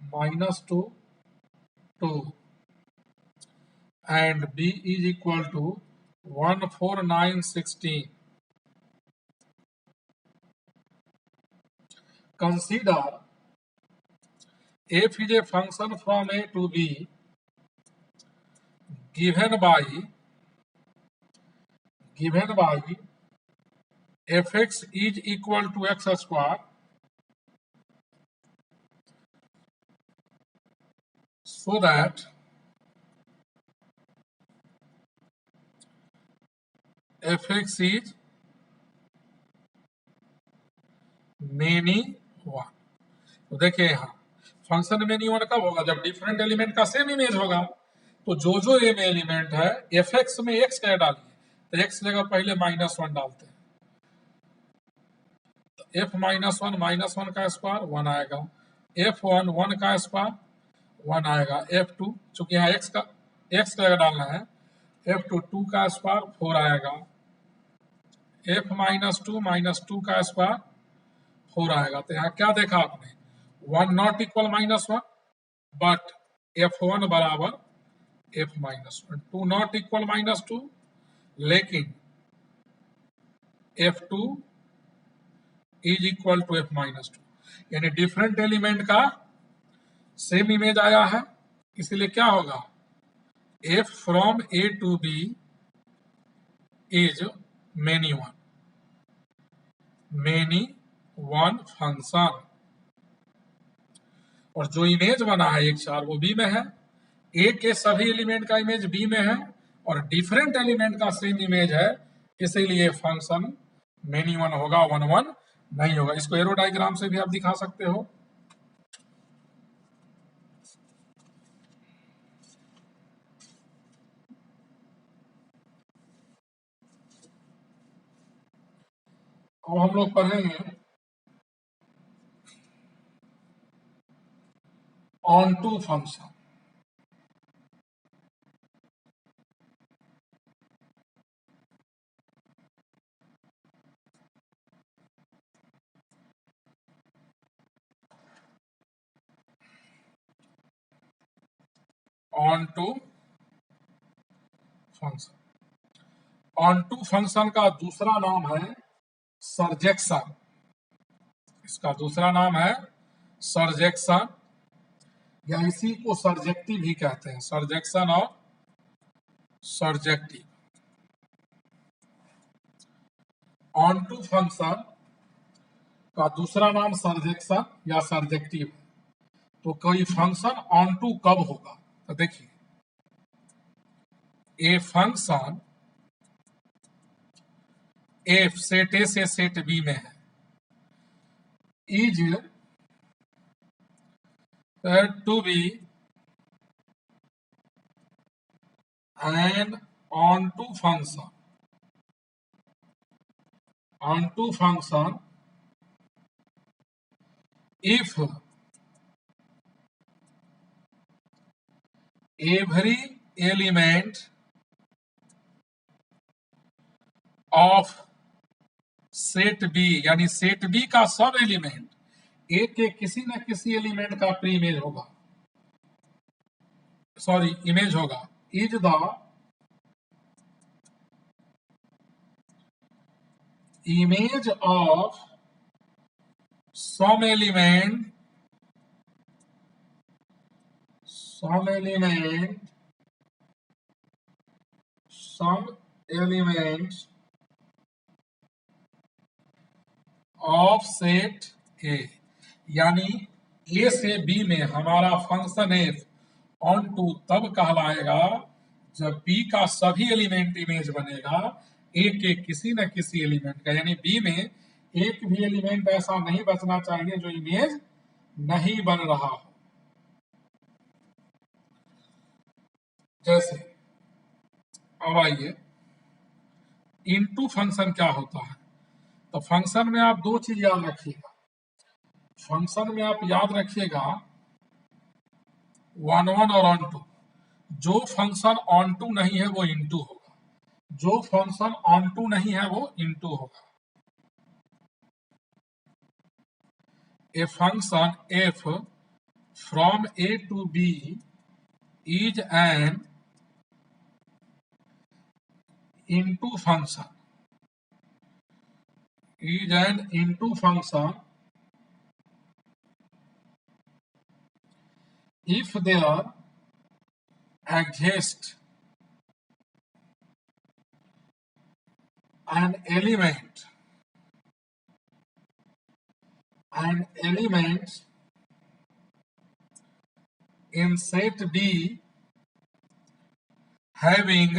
-2 2 and b is equal to 1 4 9 16. Consider f is a function from a to b given by fx is equal to x square, so that fx is many one. तो देखिए यहाँ function many one कब होगा, जब different element का same image होगा। तो जो एम एलिमेंट है एफ एक्स में एक्स क्या डालिए, तो एक्स जगह पहले -1 डालते हैं, तो एफ -1 का स्क्वायर 1 आएगा, f1 1 का स्क्वायर 1 आएगा, f2 चूंकि यहाँ एक्स जगह डालना है, f2 2 का स्क्वायर 4 आएगा, f -2 का स्क्वायर 4 आएगा। तो यहाँ क्या देखा आपने, 1 नॉट इक्वल -1, बट f1 बराबर f -1, 2 नॉट इक्वल -2, लेकिन f2 is equal to f -2, यानी डिफरेंट एलिमेंट का सेम इमेज आया है, इसलिए क्या होगा, f from a to b is many one function, और जो इमेज बना है एक 4 वो बी में है, ए के सभी एलिमेंट का इमेज बी में है और डिफरेंट एलिमेंट का सेम इमेज है, इसीलिए फंक्शन मेनी वन होगा, 1 1 नहीं होगा। इसको एरो डायग्राम से भी आप दिखा सकते हो। अब हम लोग पढ़ेंगे onto function. Onto function, onto function का दूसरा नाम है सर्जेक्शन, इसका दूसरा नाम है सर्जेक्शन, या इसी को सर्जेक्टिव भी कहते हैं, सर्जेक्शन और सर्जेक्टिव। ऑन टू फंक्शन का दूसरा नाम सर्जेक्शन या सर्जेक्टिव है। तो कोई फंक्शन ऑन टू कब होगा, तो देखिए, ए फंक्शन एफ सेट ए से सेट बी में है, is to be an onto function, onto function if every element of set b, यानी सेट बी का सब एलिमेंट ए के किसी न किसी एलिमेंट का प्री इमेज होगा, सॉरी इमेज होगा, is the image of some some elements of set ए, यानी ए से बी में हमारा फंक्शन एफ ऑन टू तब कहलाएगा जब बी का सभी एलिमेंट इमेज बनेगा ए के किसी न किसी एलिमेंट का, यानी बी में एक भी एलिमेंट ऐसा नहीं बचना चाहिए जो इमेज नहीं बन रहा हो। जैसे अब आइए इनटू फंक्शन क्या होता है। तो फंक्शन में आप दो चीज याद रखिएगा। फंक्शन में आप याद रखिएगा वन वन और ऑन टू। जो फंक्शन ऑन टू नहीं है वो इनटू होगा, जो फंक्शन ऑन टू नहीं है वो इनटू होगा। A function f from A to B is an into function, is an into function if there exists an element in set B having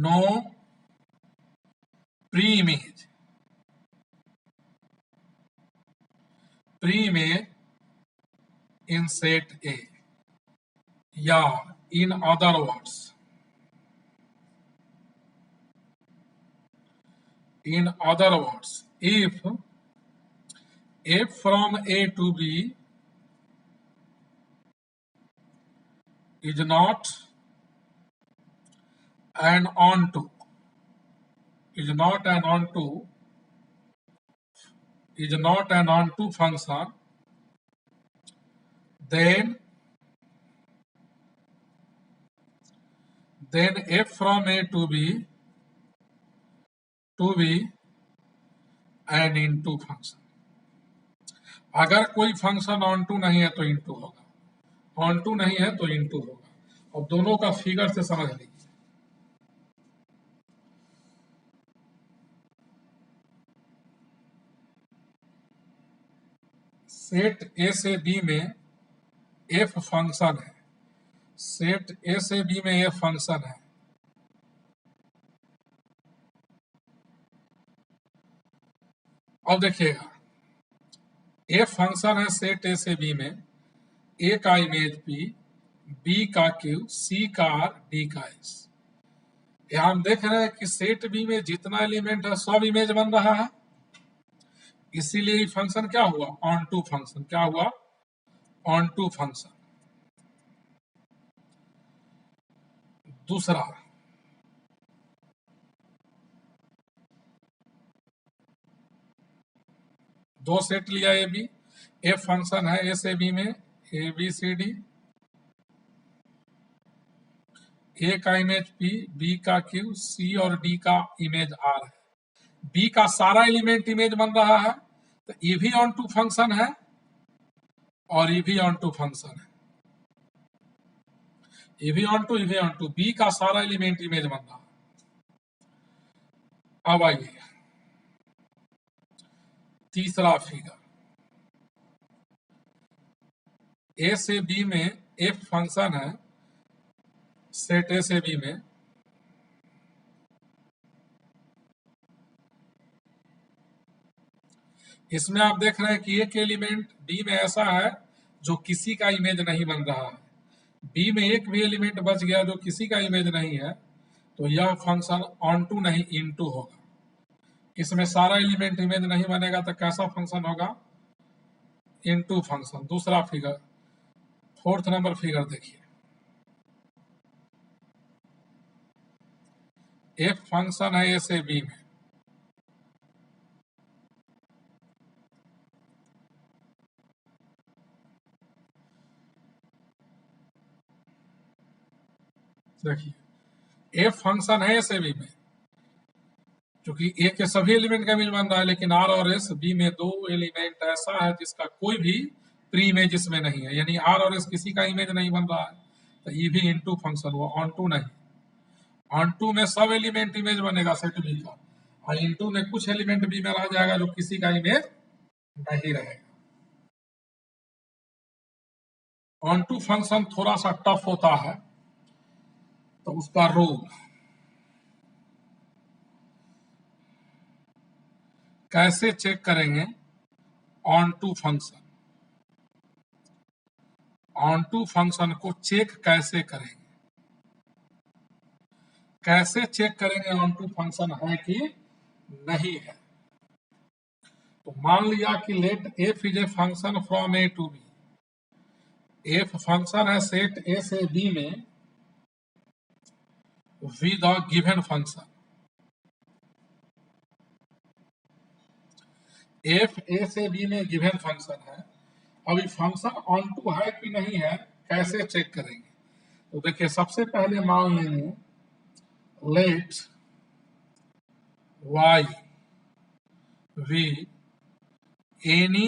no pre-image in set A, या in other words if f from A to B is not an onto function, then f from A to B an into function। अगर कोई function onto नहीं है तो into होगा, onto नहीं है तो इनटू होगा। अब दोनों का फिगर से समझ लीजिए। सेट ए से बी में एफ फंक्शन है, सेट ए से बी में एफ फंक्शन है। अब देखिएगा एफ फंक्शन है सेट ए से बी में, ए का इमेज पी, बी का क्यू, सी का आर, डी का एस। यहां हम देख रहे हैं कि सेट बी में जितना एलिमेंट है सब इमेज बन रहा है, इसीलिए फंक्शन क्या हुआ, ऑन टू फंक्शन। क्या हुआ, ऑन टू फंक्शन। दूसरा दो सेट लिया ए बी, एफ फंक्शन है ए से बी में, ए बी सी डी, ए का इमेज पी, बी का क्यू, सी और डी का इमेज आर है। बी का सारा एलिमेंट इमेज बन रहा है, तो ये भी ऑन टू फंक्शन है और ये भी ऑन टू फंक्शन है। ये भी ऑन टू, बी का सारा एलिमेंट इमेज बन रहा है। अब आइए तीसरा फिगर, ए से बी में एफ फंक्शन है सेट ए से बी में, इसमें आप देख रहे हैं कि एक एलिमेंट बी में ऐसा है जो किसी का इमेज नहीं बन रहा है। बी में एक भी एलिमेंट बच गया जो किसी का इमेज नहीं है, तो यह फंक्शन ऑन टू नहीं इनटू होगा। इसमें सारा एलिमेंट इमेज नहीं बनेगा तो कैसा फंक्शन होगा, इनटू फंक्शन। दूसरा फिगर, फोर्थ नंबर फिगर देखिए, एफ फंक्शन है ए से बी में, देखिए एफ फंक्शन है ए से बी में, क्योंकि ए के सभी एलिमेंट का इमेज बन रहा है, लेकिन आर और एस बी में दो एलिमेंट ऐसा है जिसका कोई भी प्री इमेज इसमें नहीं है, यानी आर और एस किसी का इमेज नहीं बन रहा है, तो ये भी इनटू फंक्शन हुआ, ऑन टू नहीं। ऑन टू में सब एलिमेंट इमेज बनेगा सेट बी का, और इनटू में कुछ एलिमेंट बी में रह जाएगा जो किसी का इमेज नहीं रहेगा। ऑन टू फंक्शन थोड़ा सा टफ होता है, तो उसका रूल कैसे चेक करेंगे। Onto function, onto function को चेक कैसे करेंगे, कैसे चेक करेंगे ऑन टू फंक्शन है कि नहीं है। तो मान लिया कि let f is a function from A to b, f function है सेट ए से बी में with a given function, f a से बी में गिवन फंक्शन है। अभी फंक्शन ऑन टू है कि नहीं है कैसे चेक करेंगे। तो देखिए सबसे पहले मान लेंगे let y v any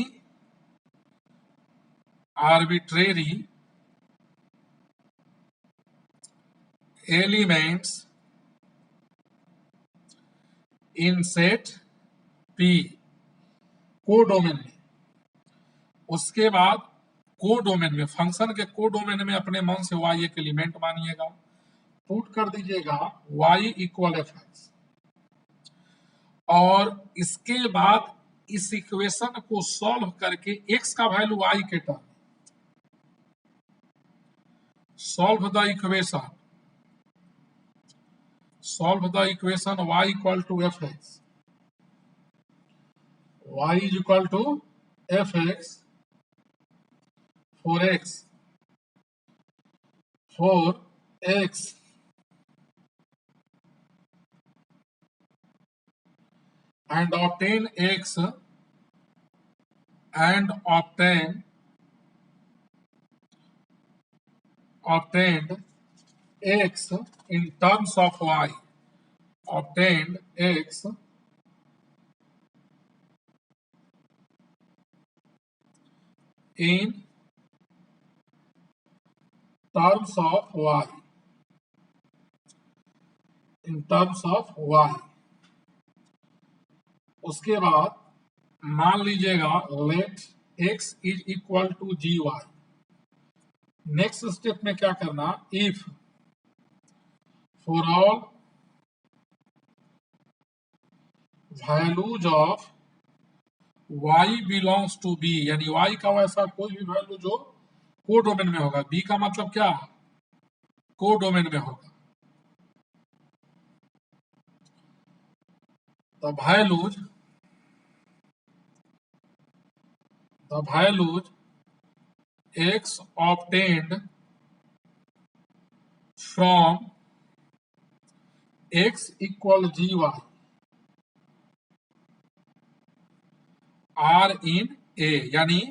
arbitrary elements in set P codomain में। उसके बाद कोडोमेन में, फंक्शन के कोडोमेन में अपने मन से y एक एलिमेंट मानिएगा, पुट कर दीजिएगा y इक्वल एफ एक्स, और इसके बाद इस इक्वेशन को सॉल्व करके x का वैल्यू y के term, solve the equation, solve the equation y equal to f x, y is equal to f x for x and obtain x and obtained x in terms of y, obtained x in terms of y, in terms of y। उसके बाद मान लीजिएगा let x is equal to g y. Next step में क्या करना, if for all values of y belongs to b, यानी y का वैसा कोई भी वैल्यू जो कोडोमेन में होगा, b का मतलब क्या, कोडोमेन में होगा, the values x obtained from x equal gy are in A, यानी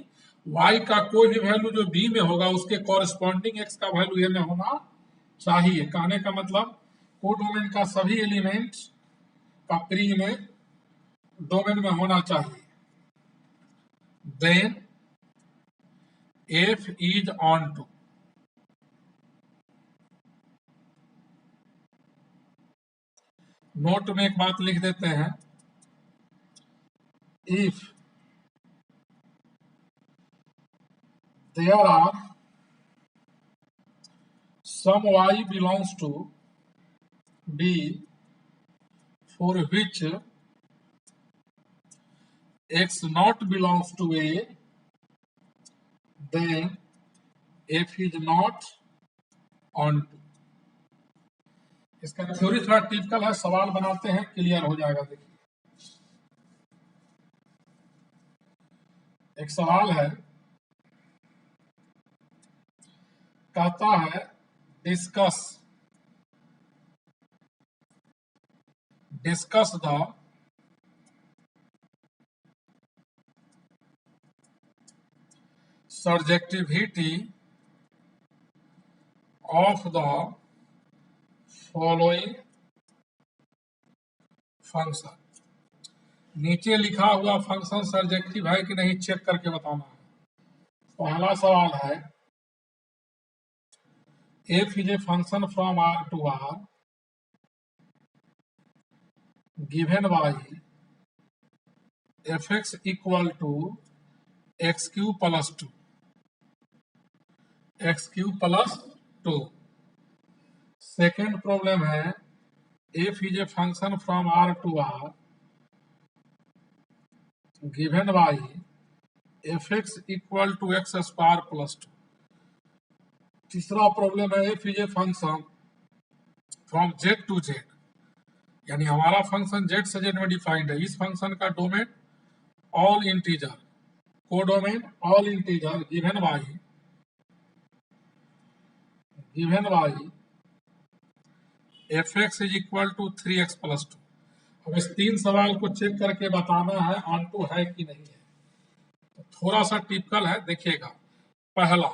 y का कोई भी वैल्यू जो b में होगा उसके कॉरेस्पॉन्डिंग x का वैल्यू a में होना चाहिए। कहने का मतलब कोडोमेन का सभी एलिमेंट का प्री में डोमेन में होना चाहिए। Then f is onto, note में एक बात लिख देते हैं, if there are some y belongs to b for which x not belongs to a, then f is not on to। इसका थ्योरी थोड़ा टिपिकल है, सवाल बनाते हैं क्लियर हो जाएगा। देखिए एक सवाल है, कहता है discuss the surjectivity of the following function. नीचे लिखा हुआ फंक्शन सर्जेक्टिव है कि नहीं चेक करके बताना है। पहला सवाल है f is a function from R to R given by fx equal to x cube plus 2 x cube plus 2. Second problem है f is a function from R to R given by fx equal to x square plus 2. तीसरा problem है f is a function from z to z, यानी हमारा function z से z में defined है। इस function का domain all integer, codomain all integer given by fx is equal to 3x plus 2। अब इस तीन सवाल को चेक करके बताना है ऑन टू है कि नहीं है। तो थोड़ा सा टिपिकल है, देखिएगा। पहला,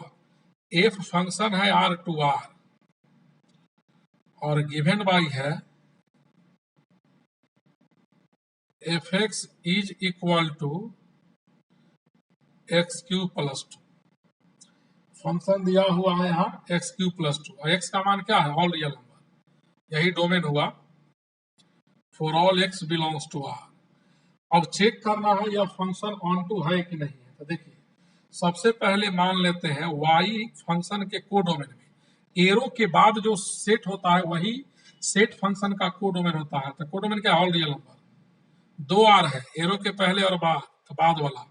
f फंक्शन है r टू r और गिवन बाई है fx is equal to x cube plus 2। Function दिया हुआ है यहाँ एक्स क्यूब प्लस 2 और x का मान क्या है? ऑल रियल नंबर, यही डोमेन हुआ for all x belongs to r। अब चेक करना है यह फंक्शन ऑन टू है कि नहीं है। तो देखिए, सबसे पहले मान लेते हैं y फंक्शन के कोडोमेन में एरो के बाद जो सेट होता है वही सेट फंक्शन का कोडोमेन होता है। तो कोडोमेन क्या? All real number. 2r है एरो के पहले और बाद, तो बाद वाला।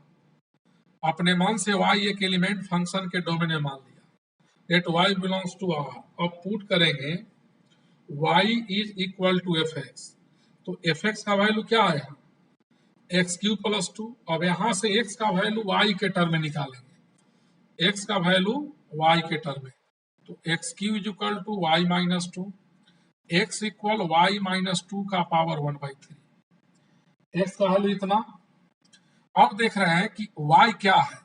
अपने मन से y एक एलिमेंट फंक्शन के डोमेन में मान लिया, let y belongs to r। अब पुट करेंगे y is equal to fx, तो fx का वैल्यू क्या है? X cube plus 2। अब यहां से x का वैल्यू y के टर्म में निकालेंगे, x का वैल्यू y के टर्म में, तो x cube is equal to y minus 2, x equal y minus 2 का पावर 1/3। एक्स का वैल्यू इतना। अब देख रहे हैं कि y क्या है,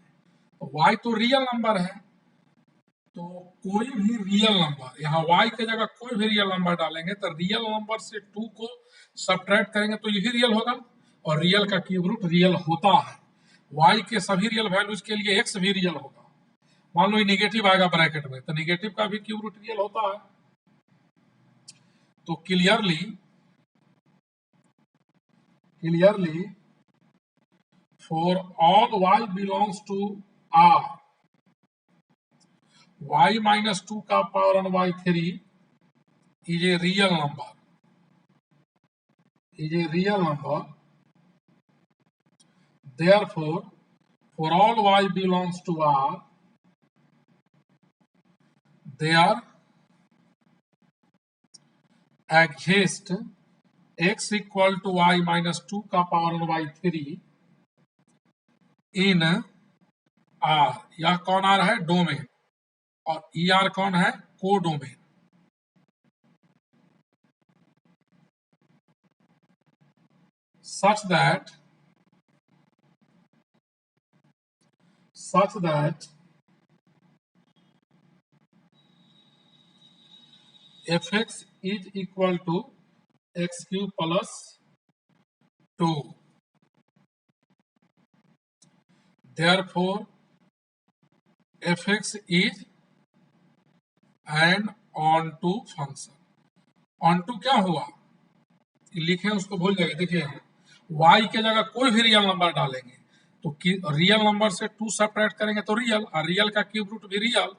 तो y तो रियल नंबर है, तो कोई भी रियल नंबर, यहाँ y के जगह कोई भी रियल नंबर डालेंगे तो रियल नंबर से 2 को सब्ट्रैक्ट करेंगे तो यही रियल होगा, और रियल का क्यूब रूट रियल होता है। y के सभी रियल वैल्यूज के लिए x भी रियल होगा। मान लो ये निगेटिव आएगा ब्रैकेट में, तो निगेटिव का भी क्यूब रूट रियल होता है। तो clearly for all y belongs to r, y minus 2 का power 1/3 is a real number. Therefore, for all y belongs to R, there exists x equal to y minus 2 का power 1/3 in R। यह कौन R है? Domain. और ER कौन है? Codomain. such that fx is equal to x cube plus 2। Therefore, fx is an onto function। onto क्या हुआ लिखे उसको भूल जाइए। देखिए, y के जगह कोई भी रियल नंबर डालेंगे तो रियल नंबर से 2 सब्ट्रैक्ट करेंगे तो रियल, और रियल का क्यूब रूट भी रियल,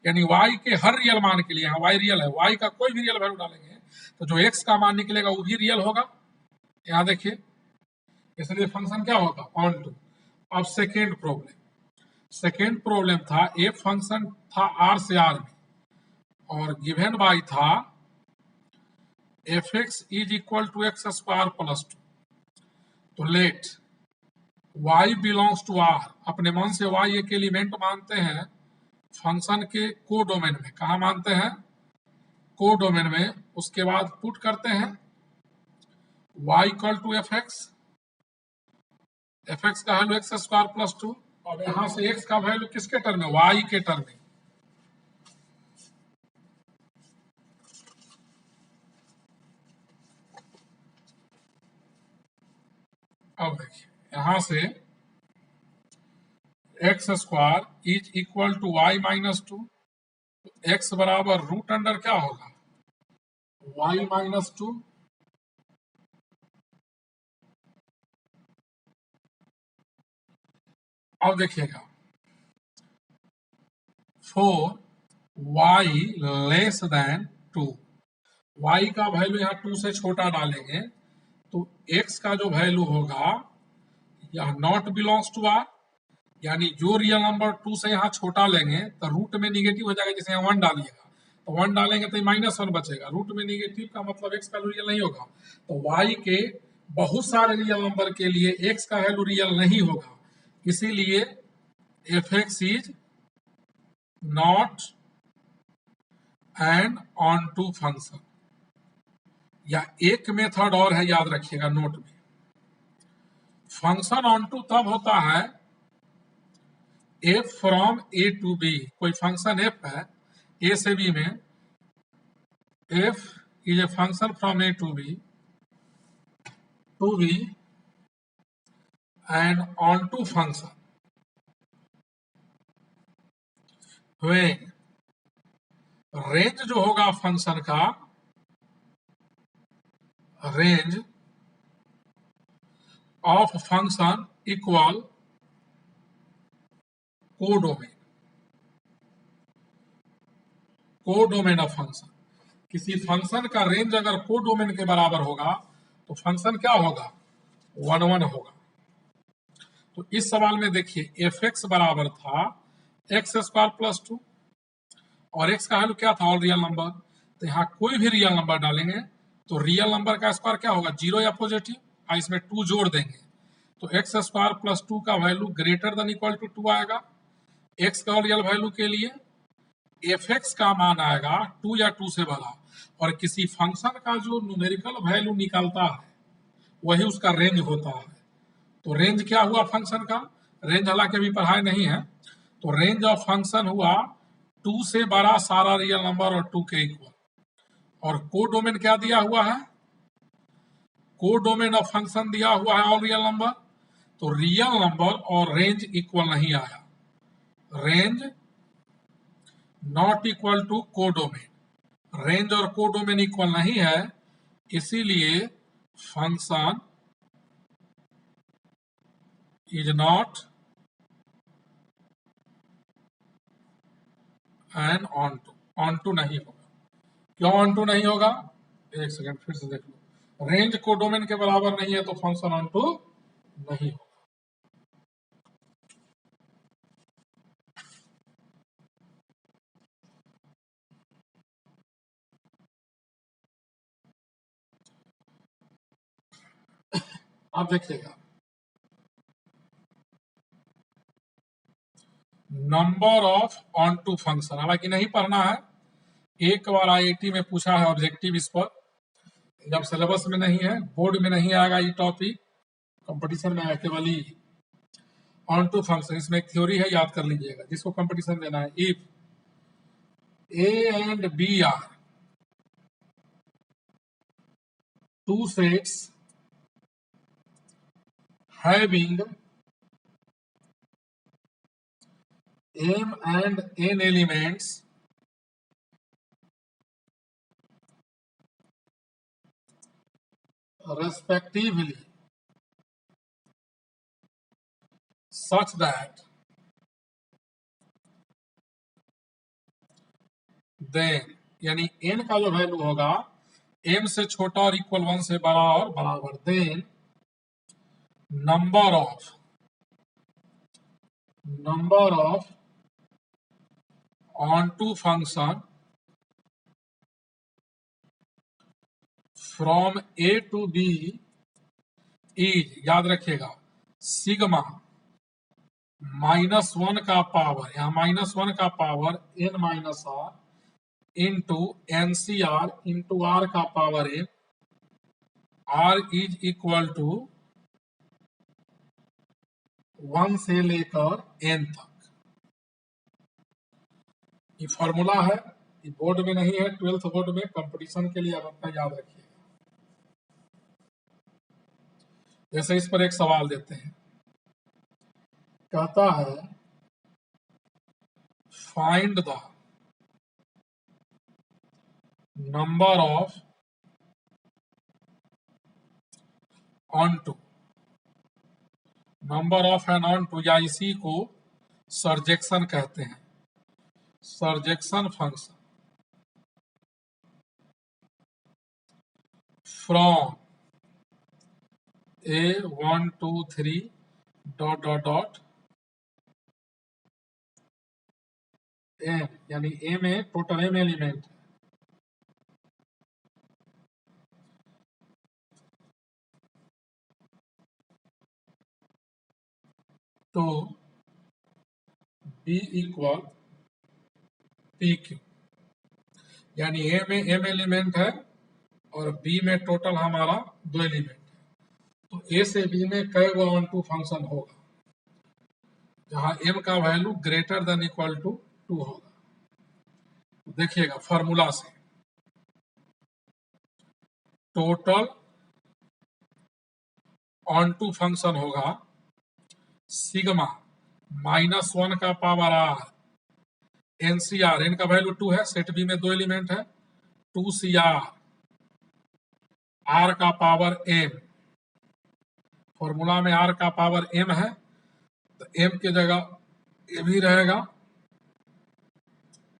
यानी y के हर रियल मान के लिए, यहाँ y रियल है, y का कोई भी रियल वैल्यू डालेंगे तो जो x का मान निकलेगा वो भी रियल होगा। यहाँ देखिए, इसलिए फंक्शन क्या होगा? Onto. अब सेकेंड प्रॉब्लम था ए फंक्शन था r से r में और गिवन बाई था fx is equal to x square plus 2। तो let y belongs to r, अपने मन से y एक एलिमेंट मानते हैं फंक्शन के कोडोमेन में। कहा मानते हैं? कोडोमेन में। उसके बाद पुट करते हैं y इक्वल टू fx का वैल्यू एक्स स्क्वायर प्लस 2, और यहां से x का वैल्यू किसके टर्म में? y के टर्म में। अब देखिए, यहां से x square is equal to y minus two, एक्स बराबर रूट अंडर क्या होगा, वाई माइनस टू। अब देखिएगा, for y less than two, वाई का वैल्यू यहाँ टू से छोटा डालेंगे तो एक्स का जो वैल्यू होगा यह नॉट बिलोंग्स टू आर, यानी जो रियल नंबर टू से यहाँ छोटा लेंगे तो रूट में निगेटिव हो जाएगा, जैसे यहाँ वन डालिएगा तो वन डालेंगे तो माइनस वन बचेगा, रूट में निगेटिव का मतलब एक्स का रियल नहीं होगा। तो वाई के बहुत सारे रियल नंबर के लिए एक्स का वैल्यू रियल नहीं होगा, इसीलिए f x is not an onto function. या एक मेथड और है, याद रखिएगा नोट में, फंक्शन ऑन टू तब होता है F from A to B, कोई फंक्शन एफ है ए से बी में, F is a function from A to B and onto function when range जो होगा फंक्शन का, range of function equal codomain, codomain of function, किसी function का range अगर कोडोमेन के बराबर होगा तो फंक्शन क्या होगा, वन वन होगा। तो इस सवाल में देखिए एफ एक्स बराबर था एक्स स्क्वायर प्लस टू, और एक्स का वैल्यू क्या था, ऑल रियल नंबर, तो यहाँ कोई भी रियल नंबर डालेंगे तो रियल नंबर का स्क्वायर क्या होगा, जीरो या पॉजिटिव, और इसमें टू जोड़ देंगे तो एक्स स्क्वायर प्लस टू का value greater than equal to two आएगा। एक्स का रियल वैल्यू के लिए एफ एक्स का मान आएगा टू या टू से बड़ा, और किसी फंक्शन का जो न्यूमेरिकल वैल्यू निकलता है वही उसका रेंज होता है। तो रेंज क्या हुआ फंक्शन का, रेंज हालांकि अभी पढ़ाए नहीं है, तो रेंज ऑफ फंक्शन हुआ टू से बड़ा सारा रियल नंबर और टू के इक्वल, और कोडोमेन क्या दिया हुआ है, कोडोमेन ऑफ फंक्शन दिया हुआ है ऑल रियल नंबर, तो रियल नंबर और रेंज इक्वल नहीं आया, range not equal to codomain, range और कोडोमेन इक्वल नहीं है, इसीलिए function is not an onto नहीं होगा। क्यों ऑन टू नहीं होगा, एक सेकंड फिर से देख लो, रेंज कोडोमेन के बराबर नहीं है तो फंक्शन ऑन टू नहीं होगा। आप देखिएगा number of onto function, हालांकि नहीं पढ़ना है, एक बार आईआईटी में पूछा है ऑब्जेक्टिव इस पर, जब सिलेबस में नहीं है, बोर्ड में नहीं आएगा ये टॉपिक, कंपटीशन में आया केवल ही ऑन टू फंक्शन, इसमें एक थ्योरी है याद कर लीजिएगा जिसको कंपटीशन देना है। If A and B are two sets having m and n elements respectively such that then, यानी n का जो वैल्यू होगा m से छोटा और इक्वल वन से बड़ा और बराबर, then number of onto function from A to B is, याद रखिएगा, सिग्मा माइनस वन का पावर, यहाँ माइनस वन का power n minus r into nCr into r का power n, r is equal to one से लेकर n तक। ये फॉर्मूला है, ये बोर्ड में नहीं है, 12th बोर्ड में, कंपटीशन के लिए आप अपना याद रखिएगा। जैसे इस पर एक सवाल देते हैं, कहता है find the number of onto, number of N onto, या इसी को सर्जेक्शन कहते हैं, surjection function from A 1 2 3 dot dot dot m, यानी ए में टोटल एम एलिमेंट, तो बी इक्वल पी क्यू, यानी ए में एम एलिमेंट है और बी में टोटल हमारा 2 एलिमेंट है, तो ए से बी में कई गो ऑन टू फंक्शन होगा जहां एम का value greater than equal to 2 होगा। देखिएगा फॉर्मूला से, टोटल ऑन टू फंक्शन होगा सिग्मा -1 का पावर आर एनसीआर, एन का वैल्यू 2 है, सेट बी में 2 एलिमेंट है, 2CR आर का पावर एम, फॉर्मूला में आर का पावर एम है तो एम की जगह ए भी रहेगा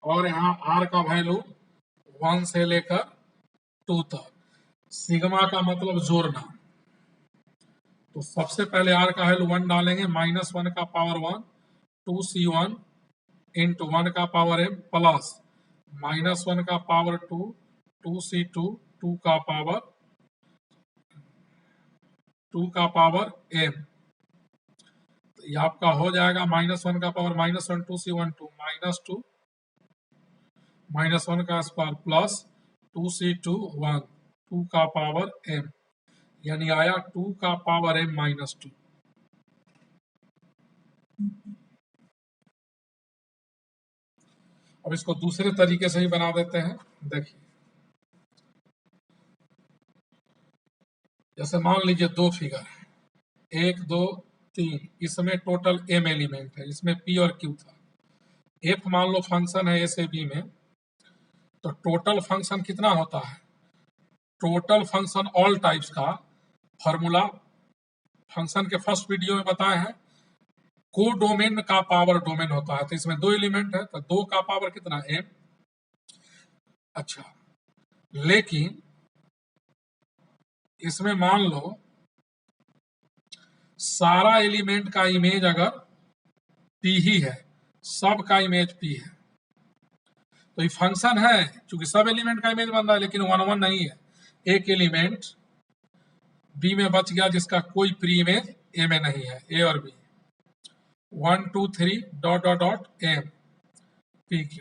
और यहाँ आर का वैल्यू 1 से लेकर 2 तक, सिग्मा का मतलब जोड़ना, तो सबसे पहले आर का वैल्यू 1 डालेंगे, -1 का पावर 1 2C1 इंटू 1 का पावर m प्लस -1 का पावर 2 2C2 2 का पावर m, तो ये आपका हो जाएगा -1 का पावर -1 2C1 2 -2 -1 का स्क्वायर प्लस 2C2 1 2 का पावर m, यानी आया 2 का पावर m -2। अब इसको दूसरे तरीके से ही बना देते हैं। देखिए जैसे मान लीजिए 2 फिगर है, 1 2 3, इसमें टोटल m एलिमेंट है, इसमें p और q था, f मान लो फंक्शन है a से b में, तो टोटल फंक्शन कितना होता है, टोटल फंक्शन ऑल टाइप्स का फॉर्मूला फंक्शन के फर्स्ट वीडियो में बताए हैं, को डोमेन का पावर डोमेन होता है, तो इसमें 2 एलिमेंट है तो 2 का पावर कितना m। अच्छा, लेकिन इसमें मान लो सारा एलिमेंट का इमेज अगर p ही है, सब का इमेज p है, तो ये फंक्शन है क्योंकि सब एलिमेंट का इमेज बन रहा है, लेकिन 1 1 नहीं है, एक एलिमेंट b में बच गया जिसका कोई प्री इमेज a में नहीं है, a और b 1 2 3 dot dot dot m p q,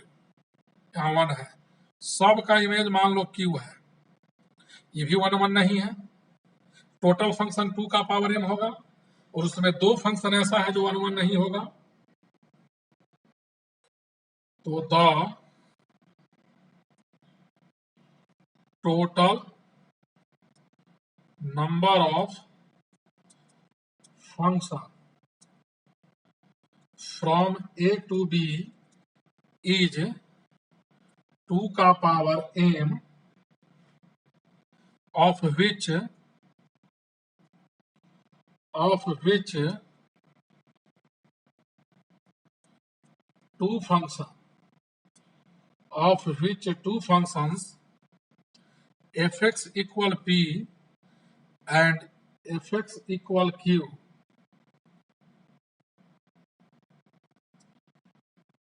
यहाँ 1 है, सब का इमेज मान लो q है, ये भी 1 1 नहीं है, टोटल फंक्शन 2 का पावर m होगा और उसमें 2 फंक्शन ऐसा है जो 1 1 नहीं होगा, तो the total number of function from a to b is 2 का power m of which 2 functions fx equal p and fx equal q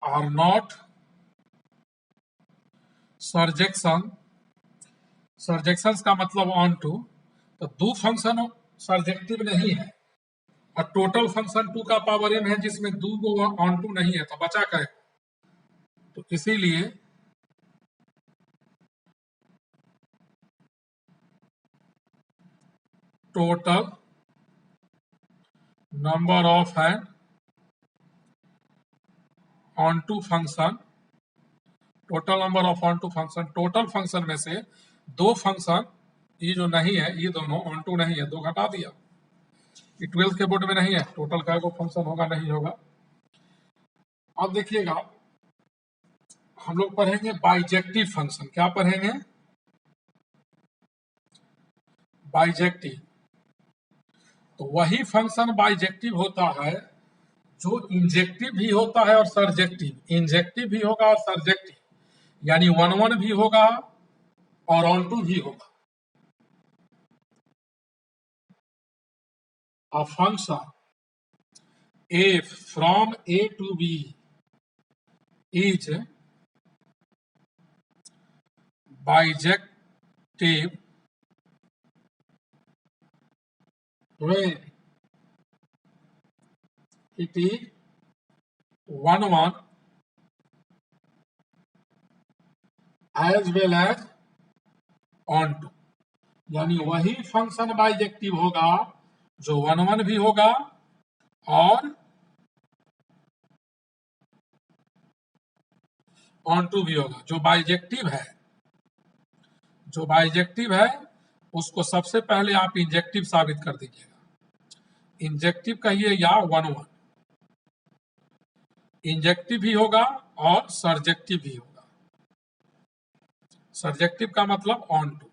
are not surjection, सर्जेक्शंस का मतलब ऑन टू, तो 2 फंक्शन सर्जेक्टिव नहीं है और टोटल फंक्शन 2 का power m है जिसमें 2 को ऑन टू नहीं है, तो बचा क्या, तो इसीलिए total number of N onto function, total number of onto function, total function में से 2 फंक्शन ये जो नहीं है, ये दोनों ऑन टू नहीं है, 2 घटा दिया, ये 12th के बोर्ड में नहीं है, टोटल का को फंक्शन होगा नहीं होगा। अब देखिएगा हम लोग पढ़ेंगे बाइजेक्टिव फंक्शन। क्या पढ़ेंगे? बाइजेक्टिव। तो वही फंक्शन बाइजेक्टिव होता है जो इंजेक्टिव भी होता है और सर्जेक्टिव। इंजेक्टिव भी होगा और सर्जेक्टिव, यानी 1 1 भी होगा और ऑन टू भी होगा। A function f from a to b is bijective when it is 1 1 as well as on to। यानी वही फंक्शन बाइजेक्टिव होगा जो 1 1 भी होगा और ऑन टू भी होगा। जो बाइजेक्टिव है उसको सबसे पहले आप इंजेक्टिव साबित कर दीजिएगा। इंजेक्टिव कहिए या 1 1, इंजेक्टिव भी होगा और सर्जेक्टिव भी होगा। सर्जेक्टिव का मतलब ऑन टू।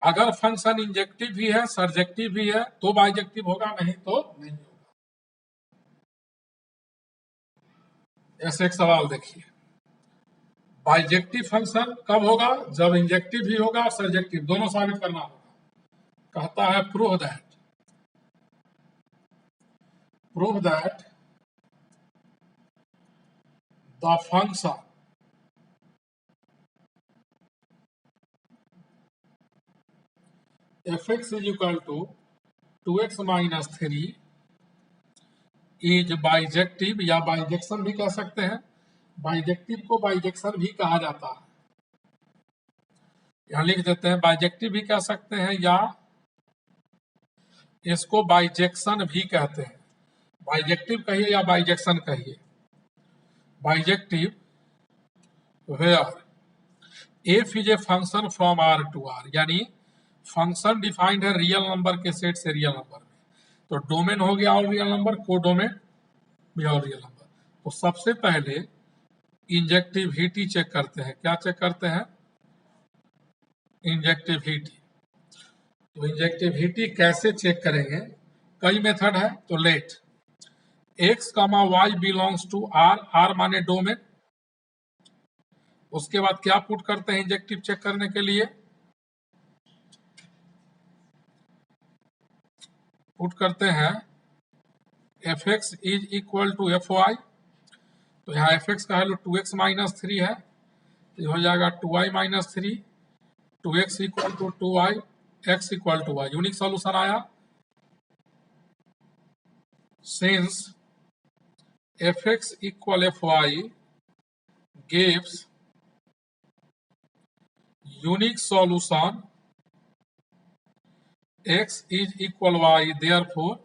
अगर फंक्शन इंजेक्टिव भी है सर्जेक्टिव भी है तो बाइजेक्टिव होगा, नहीं तो नहीं होगा। ऐसे एक सवाल देखिए, बाइजेक्टिव फंक्शन कब होगा? जब इंजेक्टिव भी होगा और सर्जेक्टिव दोनों साबित करना होगा। कहता है prove that the function fx is equal to 2x minus 3 is bijective, या बाइजेक्शन भी कह सकते हैं। बाइजेक्टिव को बाइजेक्शन भी कहा जाता है। यहां लिख देते हैं बाइजेक्टिव भी कह सकते हैं या इसको बाइजेक्शन भी कहते हैं। बाइजेक्टिव कहिए या बाइजेक्शन कहिए। Bijective where F is a function from R to R, यानी फंक्शन डिफाइंड है रियल नंबर के सेट से रियल नंबर में। तो डोमेन हो गया और रियल नंबर, को डोमेन भी और रियल नंबर। तो सबसे पहले इंजेक्टिविटी चेक करते हैं। क्या चेक करते हैं? इंजेक्टिविटी। तो इंजेक्टिविटी कैसे चेक करेंगे? कई मेथड है। तो let x, y belongs to r, r माने डोमेन। उसके बाद क्या पुट करते हैं इंजेक्टिव चेक करने के लिए? पुट करते हैं fx is equal to fy। तो यहाँ fx का वैल्यू 2x माइनस 3 है, तो हो जाएगा 2y minus 3, 2x equal to 2y, x equal to y। Unique solution आया। Since fx equal fy gives unique solution x is equal y, therefore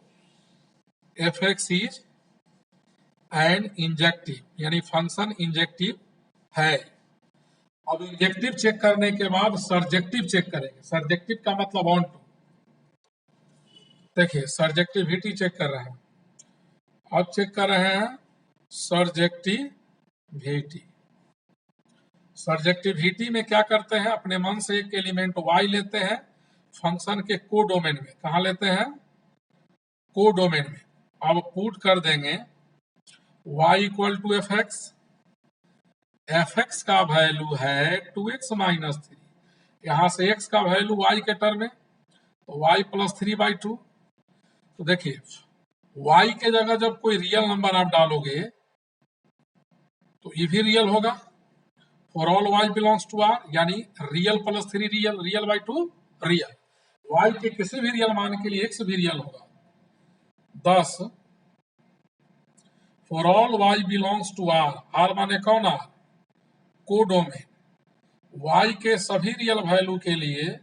fx is an injective, यानी function injective है। अब injective check करने के बाद surjective check करेंगे। Surjective का मतलब ऑन टू। देखिए सर्जेक्टिविटी चेक कर रहे हैं, अब चेक कर रहे हैं सर्जेक्टिविटी। सर्जेक्टिविटी में क्या करते हैं? अपने मन से एक एलिमेंट y लेते हैं फंक्शन के को डोमेन में। कहा लेते हैं? को डोमेन में। अब पुट कर देंगे y इक्वल टू fx का वैल्यू है 2x माइनस 3। यहां से x का वैल्यू y के टर्म में, तो y प्लस 3/2। तो देखिए y के जगह जब कोई रियल नंबर आप डालोगे तो ये भी रियल होगा। For all y belongs to r, यानी real plus 3 real, real by 2 real. y के किसी भी रियल मान के लिए x भी रियल होगा। 10 for all y belongs to r, r माने कौन? r, को डोमेन। y के सभी रियल वैल्यू के लिए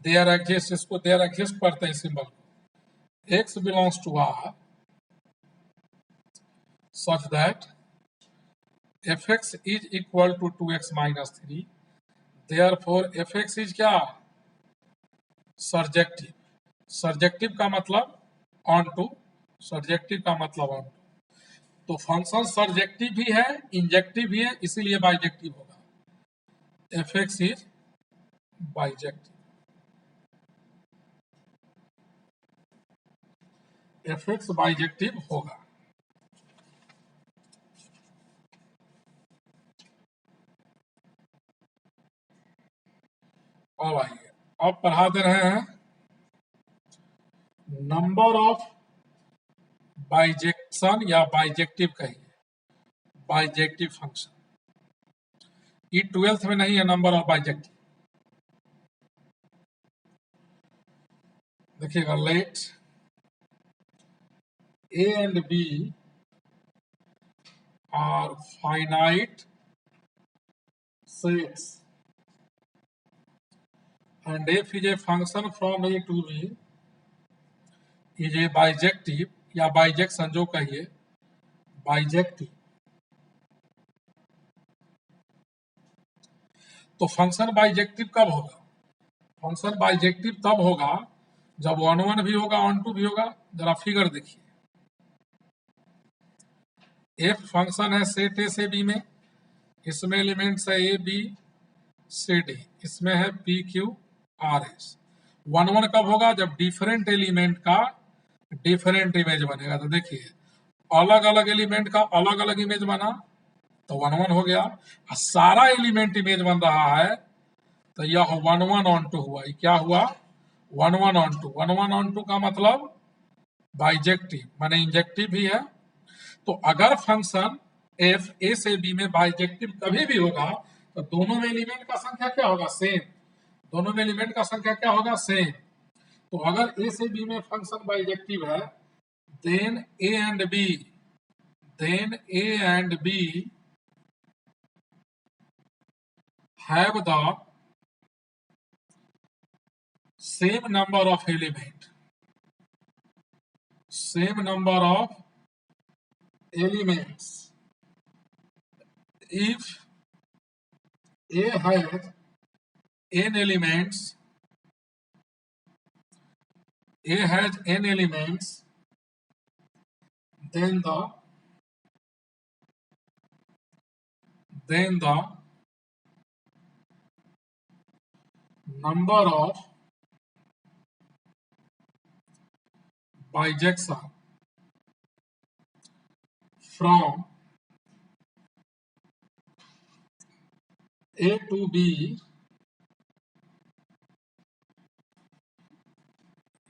देयर एग्जिस्ट, इसको देयर एग्जिस्ट पढ़ते हैं सिंबल को। x belongs to r such that fx is equal to 2x minus 3, therefore fx is क्या? सर्जेक्टिव। सर्जेक्टिव का मतलब ऑन टू, सर्जेक्टिव का मतलब ऑन टू। तो फंक्शन सर्जेक्टिव भी है, इंजेक्टिव भी है, इसीलिए बाइजेक्टिव होगा। F x is bijective, F X bijective होगा। अब आइए, अब पढ़ा दे रहे हैं नंबर ऑफ बाइजेक्शन या बाइजेक्टिव कहिए, बाइजेक्टिव फंक्शन। ये 12th में नहीं है नंबर ऑफ बाइजेक्टिव। देखिएगा, let A and B are finite sets and f is a function from a to b is a bijective या बाइजेक्शन जो कहिए, बाइजेक्टिव। तो फंक्शन बाइजेक्टिव कब होगा? फंक्शन बाइजेक्टिव तब होगा जब 1 भी होगा, 1 भी होगा। जरा फिगर देखिए, एफ फंक्शन है सेट ए से बी में, इसमें एलिमेंट्स है ए बी सी डी, इसमें है पी क्यू आर एस। 1 कब होगा? जब डिफरेंट एलिमेंट का डिफरेंट इमेज बनेगा। तो देखिए, अलग अलग एलिमेंट का अलग अलग इमेज बना तो 1 हो गया, और सारा एलिमेंट इमेज बन रहा है तो यह 1 हुआ। ये क्या हुआ? 1 का मतलब बाइजेक्टिव, माने इंजेक्टिव भी है। तो अगर फंक्शन एफ ए से बी में बाइजेक्टिव कभी भी होगा तो दोनों में एलिमेंट का संख्या क्या होगा? सेम। दोनों में एलिमेंट का संख्या क्या होगा? सेम। तो अगर ए से बी में फंक्शन बाइजेक्टिव है, then A and B have the same number of elements if a has n elements, then the number of bijection from A to B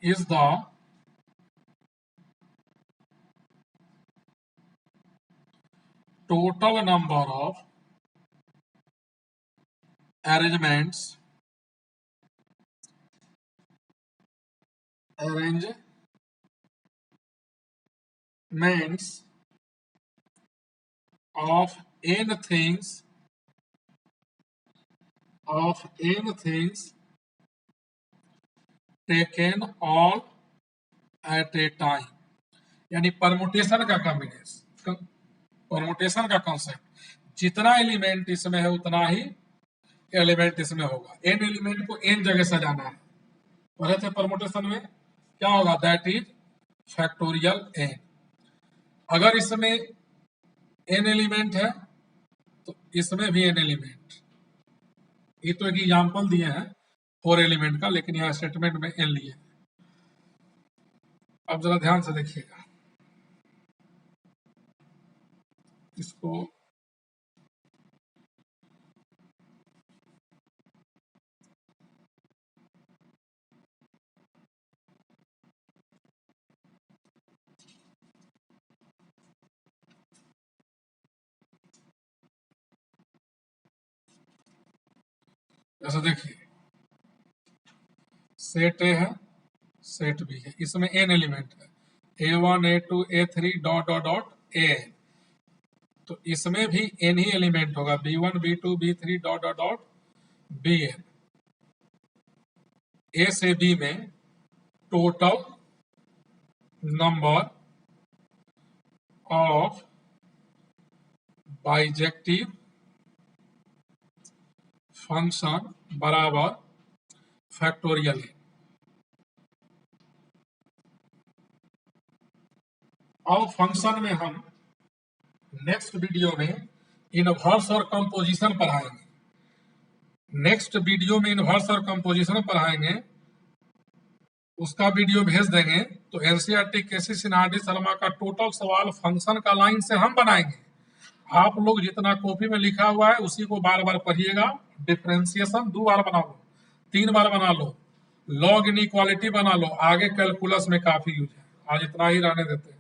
is the total number of arrangements of n things taken all at a time। यानी permutation का combination, permutation का concept, जितना element इसमें है उतना ही element इसमें होगा। n element को n जगह सजाना है। पढ़े थे परमुटेशन में, क्या होगा? That is factorial n। अगर इसमें n एलिमेंट है तो इसमें भी n एलिमेंट। ये तो एक एग्जाम्पल दिए हैं 4 एलिमेंट का, लेकिन यहाँ स्टेटमेंट में n लिए। अब जरा ध्यान से देखिएगा इसको। जैसे देखिए, सेट ए है, सेट बी है, इसमें n एलिमेंट है, A1 A2 A3 dot dot dot an। तो इसमें भी n ही एलिमेंट होगा, B1 B2 B3 dot dot dot bn। ए से बी में total number of bijective function बराबर फैक्टोरियल है। अब फंक्शन में हम नेक्स्ट वीडियो में इनवर्स और कंपोजिशन पढ़ाएंगे। नेक्स्ट वीडियो में इनवर्स और कंपोजिशन पढ़ाएंगे, उसका वीडियो भेज देंगे। तो एनसीईआरटी केसी सिन्हा शर्मा का टोटल सवाल फंक्शन का लाइन से हम बनाएंगे। आप लोग जितना कॉपी में लिखा हुआ है उसी को बार बार पढ़िएगा। डिफरेंशिएशन 2 बार बना लो, 3 बार बना लो, लॉग इनइक्वालिटी बना लो, आगे कैलकुलस में काफी यूज है। आज इतना ही रहने देते हैं।